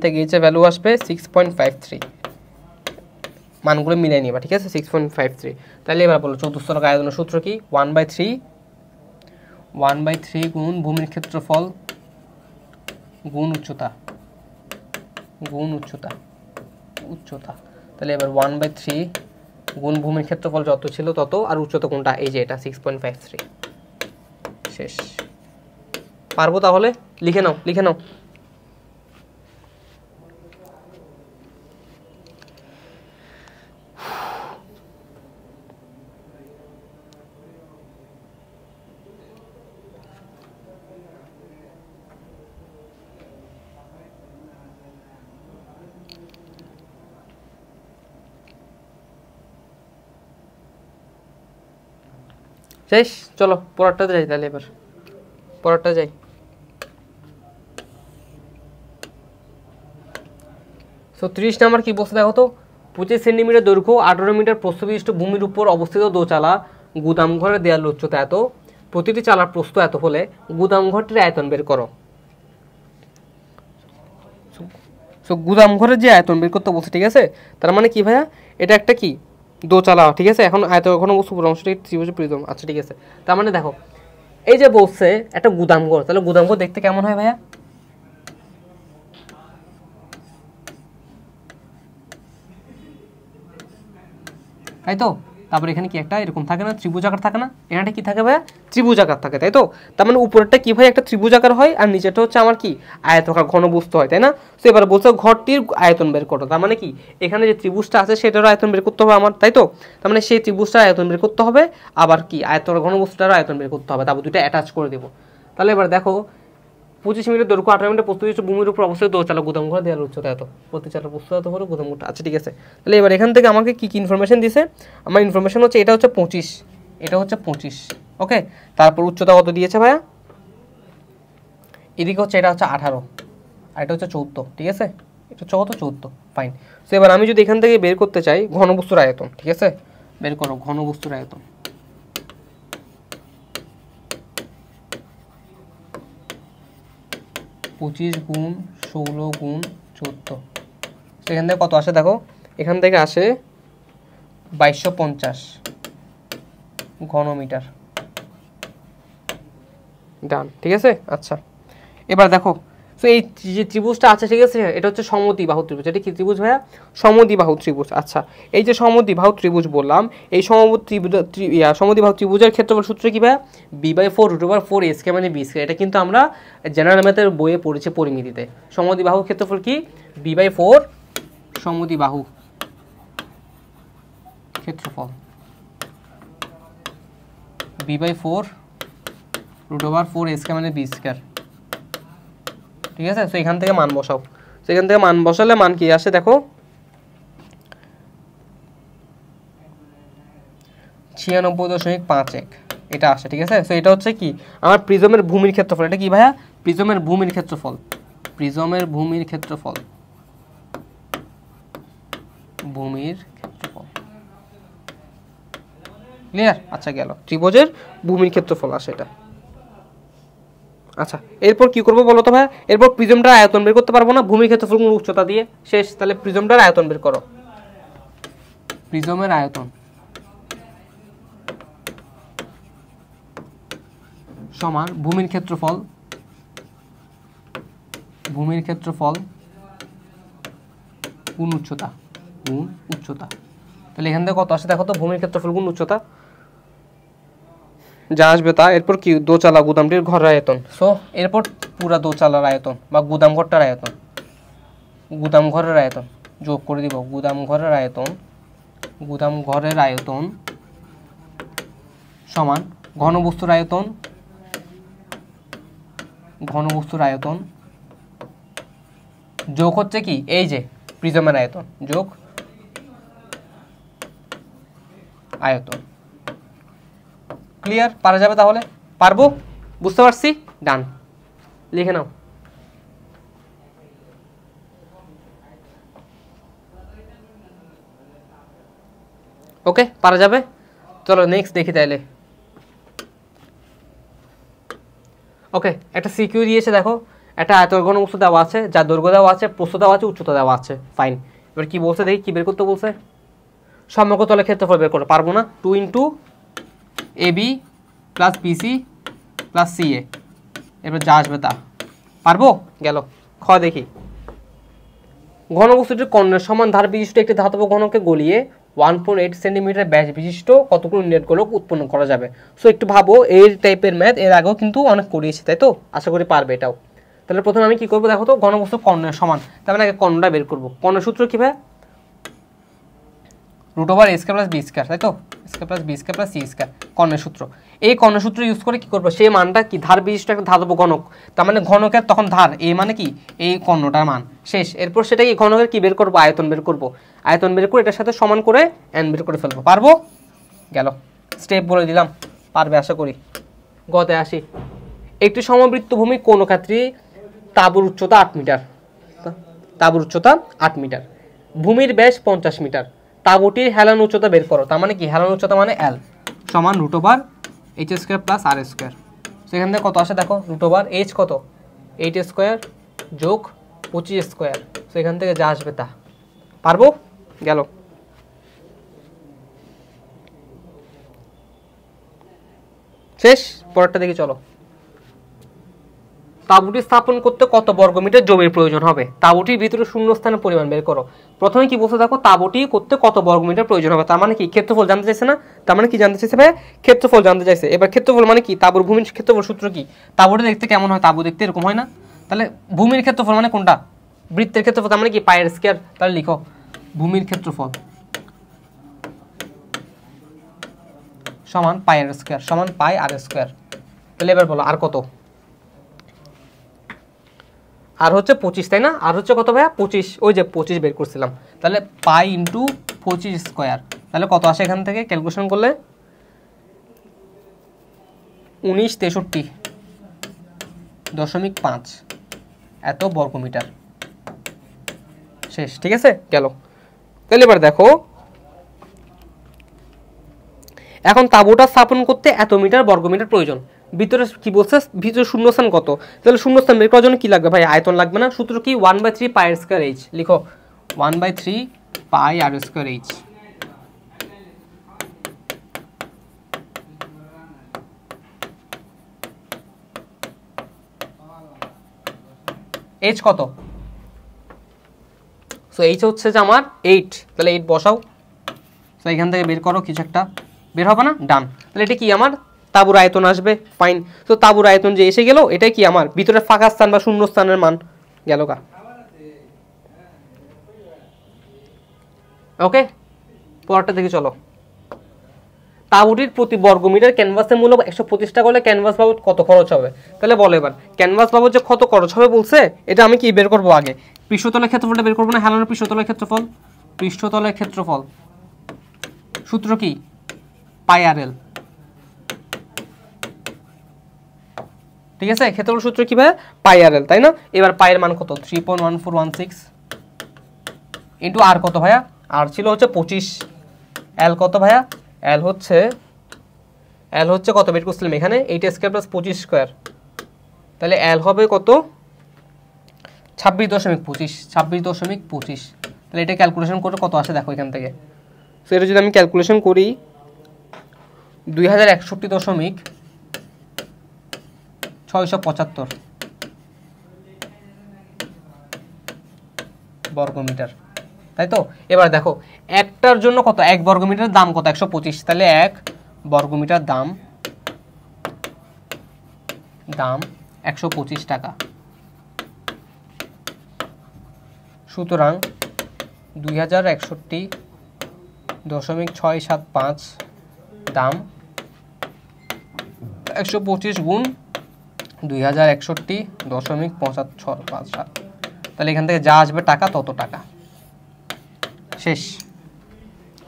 থেকে এইচ এর ভ্যালু আসবে 6.53, মানগুলো মিলাই নিবা, ঠিক আছে, 6.53। তাহলে এবার বলো চতুস্তলক আয়তনের সূত্র কি, 1/3 গুণ ভূমির ক্ষেত্রফল গুণ উচ্চতা উচ্চতা। তাহলে এবার 1/3 গুণ ভূমির ক্ষেত্রফল যত ছিল তত, আর উচ্চতা কোনটা, এই যে এটা 6.53। শেষ। পারবো? তাহলে লিখে নাও। শেষ। চলো পরেরটাতে যাই তাহলে। এবার পরেরটা যাই। সো 30 নাম্বার কি বলছে দেখো তো, 25 সেন্টিমিটার দৈর্ঘ্য 18 মিটার প্রস্থ বিশিষ্ট ভূমির উপর অবস্থিত দোচালা গুদামঘরের দেয়াল উচ্চতা এত, প্রতিটি চালার প্রস্থ এত হলে গুদামঘরটির আয়তন বের করো। সো গুদামঘরের যে আয়তন বের করতে বলছে, ঠিক আছে, তার মানে কি ভাইয়া, এটা একটা কি দোচালা, ঠিক আছে। এখন আয়তন এখনো বস্তু পুরো অংশটি ত্রিভুজ প্রিজম। আচ্ছা ঠিক আছে, তার মানে দেখো এই যে বলছে একটা গুদামঘর, তাহলে গুদামঘর দেখতে কেমন হয় ভাইয়া? তাই তো। তারপরে এখানে কি একটা এরকম থাকে না, ত্রিভুজাকার থাকে না, এখানে কি থাকে ভাইয়া, ত্রিভুজাকার থাকে, তাই তো। তার মানে উপরেরটা কি ভাই, একটা ত্রিভুজাকার হয়, আর নিচেটা হচ্ছে আমার কি আয়তাকার ঘনবস্তু হয়, তাই না। তো এবার বলছে ঘরটির আয়তন বের করো, তার মানে কি এখানে যে ত্রিভুজটা আছে সেটারও আয়তন বের করতে হবে আমার, তাই তো। তার মানে সেই ত্রিভুজটার আয়তন বের করতে হবে, আবার কি আয়তাকার ঘনবস্তুটারও আয়তন বের করতে হবে, তারপর দুটো অ্যাটাচ করে দেবো। তাহলে এবার দেখো 25 মিটার দৈর্ঘ্য 18 মিটার প্রস্থ বিশিষ্ট ভূমির উপর অবস্থিত দোচালা গুদামঘর দেয়াল উচ্চতা এত, প্রতি চালার প্রস্থ এত হলো গুদামঘরটা। আচ্ছা ঠিক আছে, তাহলে এবার এখান থেকে আমাকে কি কি ইনফরমেশন দিছে, আমার ইনফরমেশন হচ্ছে এটা হচ্ছে 25, এটা হচ্ছে 25, ওকে। তারপর উচ্চতা কত দিয়েছে ভাইয়া, এদিকে হচ্ছে এটা হচ্ছে 18, আর এটা হচ্ছে 14, ঠিক আছে, এটা হচ্ছে কত 14, ফাইন। তো এবার আমি যদি এখান থেকে বের করতে চাই ঘনবস্তুর আয়তন, ঠিক আছে, বের করো ঘনবস্তুর আয়তন। পঁচিশ গুণ 16 গুণ 14, এখান থেকে কত আসে দেখো, এখান থেকে আসে 2250 ঘনমিটার, ডান, ঠিক আছে। আচ্ছা এবার দেখো, তো এই যে ত্রিভুজটা আছে, ঠিক আছে, এটা হচ্ছে সমদ্বিবাহু ত্রিভুজ। এটা কি ত্রিভুজ ভাইয়া, সমদ্বিবাহু ত্রিভুজ। আচ্ছা এই যে সমদ্বিবাহু ত্রিভুজ বললাম, এই সমদ্বিবাহু ত্রিভুজের ক্ষেত্রফল সূত্র কি ভাইয়া, b/4√4 স্কয়ার মানে b স্কয়ার। এটা কিন্তু আমরা জেনারেল ম্যাথের বইয়ে পড়েছি পরিমিতিতে। সমদ্বিবাহু ক্ষেত্রফল কি, b/4, সমদ্বিবাহু ক্ষেত্রফল b/4√4 স্কয়ার মানে b স্কয়ার, ঠিক আছে। তো এখান থেকে মান বসাও, তো এখান থেকে মান বসালে মান কি আসে দেখো, 96.51 এটা আসে, ঠিক আছে। তো এটা হচ্ছে কি আমার প্রিজমের ভূমির ক্ষেত্রফল। এটা কি ভাইয়া, প্রিজমের ভূমির ক্ষেত্রফল, প্রিজমের ভূমির ক্ষেত্রফল, ক্লিয়ার। আচ্ছা গেল, ত্রিভুজের ভূমির ক্ষেত্রফল আসে এটা। আচ্ছা এরপর কি করবো বলো তো ভাই, এরপর প্রিজমটার আয়তন বের করতে পারবো না, ভূমির ক্ষেত্রফল উচ্চতা দিয়ে শেষ। তাহলে প্রিজমটার আয়তন বের করো, প্রিজমের আয়তন সমান ভূমির ক্ষেত্রফল গুণ উচ্চতা, তাহলে এখান থেকে কত আসে দেখো তো, ভূমির ক্ষেত্রফল গুণ উচ্চতা যা আসবে তা। এরপর কি দোচালা গুদামটির ঘরের আয়তন। সো এরপর পুরা দোচালার আয়তন বা গুদামঘরটার আয়তন, গুদামঘরের আয়তন যোগ করে দিব, গুদামঘরের আয়তন সমান ঘনবস্তুর আয়তন যোগ হচ্ছে কি এই যে প্রিজমের আয়তন যোগ আয়তন। ক্লিয়ার, পারা যাবে তাহলে, পারবো, বুঝতে পারছি, ডান, লিখে নাও। ওকে পারা যাবে, চলো নেক্সট দেখি তাইলে। ওকে একটা সিকিউ দিয়েছে দেখো, একটা আয়তন ঘনবস্তু দেওয়া আছে, যার দৈর্ঘ্য দেওয়া আছে, প্রস্থ দেওয়া আছে, উচ্চতা দেওয়া আছে, ফাইন। এবার কি বলছে দেখি, কি বের করতে বলছে, সমগ্রতলের ক্ষেত্রফল বের করতে পারবো না, 2 × AB + BC প্লাস CA, এবার যা আসবে তা। পারবো? গেল। খ দেখি, ঘনবস্তুটির কর্ণের সমান ধার বিশিষ্ট একটি ধাতব ঘনকে গলিয়ে 1.8 সেন্টিমিটার ব্যাস বিশিষ্ট কতগুলো নেট গোলক উৎপন্ন করা যাবে। সো একটু ভাবো, এই টাইপের ম্যাথ এর আগেও কিন্তু অনেক করিয়েছি, তাই তো? আশা করি পারবে এটাও। তাহলে প্রথমে আমি কি করবো দেখো তো, ঘনবস্তু কর্ণের সমান, তার মানে আগে কর্ণটা বের করবো। কর্ণের সূত্র কি ভাই? √a² + b², তাই তো? a² + b² + c², কর্ণের সূত্র। এই কর্ণের সূত্র ইউজ করে কি করবো, সেই মানটা কি, ধার বিশিষ্ট একটা ধাতব ঘনক, তার মানে ঘনকের তখন ধার এ মানে কি এই কর্ণটার মান, শেষ। এরপর সেটা কি ঘনকের কি বের করবো, আয়তন বের করবো। আয়তন বের করে এটার সাথে সমান করে n বের করে ফেলবো। পারবো? গেল। স্টেপ বলে দিলাম, পারবে আশা করি। গতে আসি, একটি সমবৃত্ত ভূমি কোন ক্ষেত্রে তাঁবুর উচ্চতা 8 মিটার, তাঁবুর উচ্চতা 8 মিটার, ভূমির ব্যাস 50 মিটার, তাঁবুটির হেলান উচ্চতা বের করো। তার মানে কি, হেলান উচ্চতা মানে L সমান √h² + r²। সেখান থেকে কত আসে দেখো, √h কত, 8² যোগ 25², সেখান থেকে যা আসবে তা। পারবো? গেল। শেষ। পরেরটা দেখি চলো, তাঁবুটি স্থাপন করতে কত বর্গমিটার জমির প্রয়োজন হবে? তাঁবুটির ভিতরে শূন্যস্থানের পরিমাণ বের করো। প্রথমে কি বলতে দেখো, তাঁবুটি করতে কত বর্গমিটার প্রয়োজন হবে, তার মানে কি ক্ষেত্রফল জানতে চাইছে না? তার মানে কি জানতে চাইছে ভাই, ক্ষেত্রফল জানতে চাইছে। এবার ক্ষেত্রফল মানে কি, তাঁবুর ভূমির ক্ষেত্রফল সূত্র কি? তাঁবুটি দেখতে কেমন হয়, তাঁবু দেখতে এরকম হয় না? তাহলে ভূমির ক্ষেত্রফল মানে কোনটা, বৃত্তের ক্ষেত্রফল, তার মানে কি πr²। তাহলে লিখো ভূমির ক্ষেত্রফল সমান πr² সমান πr²। তাহলে এবার বলো আর কত, আর হচ্ছে 25, তাই না? আর হচ্ছে কত ভাইয়া, 25, ওই যে 25 বের করছিলাম। তাহলে π × 25², তাহলে কত আসে এখান থেকে ক্যালকুলেশন করলে, 1963.5 এত বর্গমিটার। শেষ। ঠিক আছে, গেল। তাহলে এবার দেখো, এখন তাঁবুটা স্থাপন করতে এত মিটার বর্গমিটার প্রয়োজন, ভিতরে কি বলছে, ভিতরে শূন্যস্থান কত, তাহলে শূন্যস্থান বের করার জন্য কি লাগবে ভাই, আয়তন লাগবে না? সূত্র কি, 1/3 πr²h, লিখো 1/3 πr²h। h কত, সো h হচ্ছে যে আমার 8, তাহলে 8 বসাও। সো এখান থেকে বের করো, কিছু একটা বের হবে না, ডান। তাহলে এটা কি আমার তাঁবুর আয়তন আসবে, ফাইন। তো তাঁবুর আয়তন যে এসে গেল, এটাই কি আমার ভিতরে ফাঁকা স্থান বা শূন্য স্থানের মান, গেল গা। ওকে, পরেরটা দেখি চলো, তাঁবুটির প্রতি বর্গমিটার ক্যানভাসের মূল্য 125 টাকা হলে ক্যানভাস বাবদ কত খরচ হবে? তাহলে বলো এবার, ক্যানভাস বাবদ যে কত খরচ হবে বলছে, এটা আমি কি বের করবো আগে, পৃষ্ঠতলের ক্ষেত্রফলটা বের করবো না, হেলানোর পৃষ্ঠতলের ক্ষেত্রফল, পৃষ্ঠতলের ক্ষেত্রফল সূত্র কি, πr/l। ঠিক আছে, ক্ষেত্রফল সূত্র কি ভাই, πr/l, তাই না? এবার পাই এর মান কত, 3.1416 ইন্টু আর কত ভাইয়া, আর ছিল হচ্ছে 25, এল কত ভাইয়া, এল হচ্ছে কত বের করছিলাম এখানে, 8² + 25², তাহলে এল হবে কত, 26.25, তাহলে এটা ক্যালকুলেশন করে কত আসে দেখো এখান থেকে। সো এটা যদি আমি ক্যালকুলেশন করি, 2061.675 বর্গমিটার, তাই তো? এবার দেখো একটার জন্য কত, 1 বর্গমিটার দাম কত, 125, তাহলে 1 বর্গমিটার দাম 125 টাকা। সুতরাং 2061.675 দাম 125 গুণ 2061.557, তাহলে এখান থেকে যা আসবে টাকা তত টাকা। শেষ।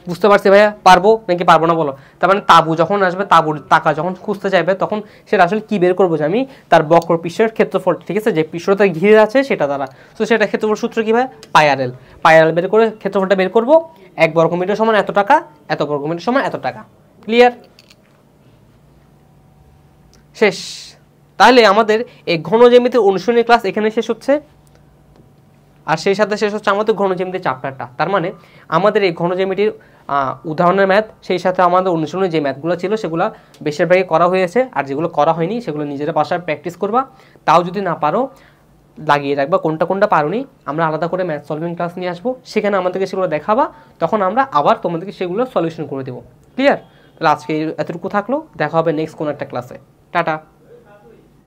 বুঝতে পারছি ভাইয়া, পারবো নাকি পারবো না বলো? তার মানে তাঁবু যখন আসবে, তাঁবুর টাকা যখন খুঁজতে চাইবে, তখন সেটা আসলে কি বের করবো, যে আমি তার বক্র পৃষ্ঠের ক্ষেত্রফল, ঠিক আছে, যে পৃষ্ঠটা ঘিরে আছে সেটা দ্বারা। তো সেটা ক্ষেত্রফল সূত্র কি ভাই, πr/l, πr/l বের করে ক্ষেত্রফলটা বের করবো, 1 বর্গমিটার সমান এত টাকা, এত বর্গমিটার সমান এত টাকা। ক্লিয়ার? শেষ। তাহলে আমাদের এই ঘন জ্যামিতির অনুশীলনী ক্লাস এখানে শেষ হচ্ছে। আর সেই সাথে শেষ হচ্ছে আমাদের ঘনজ্যামিতির চ্যাপ্টারটা। তার মানে আমাদের এই ঘনজ্যামিতির উদাহরণের ম্যাথ, সেই সাথে আমাদের অনুশীলনের যে ম্যাথগুলো ছিল সেগুলো বেশিরভাগই করা হয়েছে, আর যেগুলো করা হয়নি সেগুলো নিজেরা বাসায় প্র্যাকটিস করবা। তাও যদি না পারো লাগিয়ে রাখবা কোনটা কোনটা পারোনি, আমরা আলাদা করে ম্যাথ সলভিং ক্লাস নিয়ে আসবো, সেখানে আমাদেরকে সেগুলো দেখাবা, তখন আমরা আবার তোমাদেরকে সেগুলো সলিউশন করে দেবো। ক্লিয়ার? তাহলে আজকে এতটুকু থাকলো, দেখা হবে নেক্সট কোনো একটা ক্লাসে। টাটা।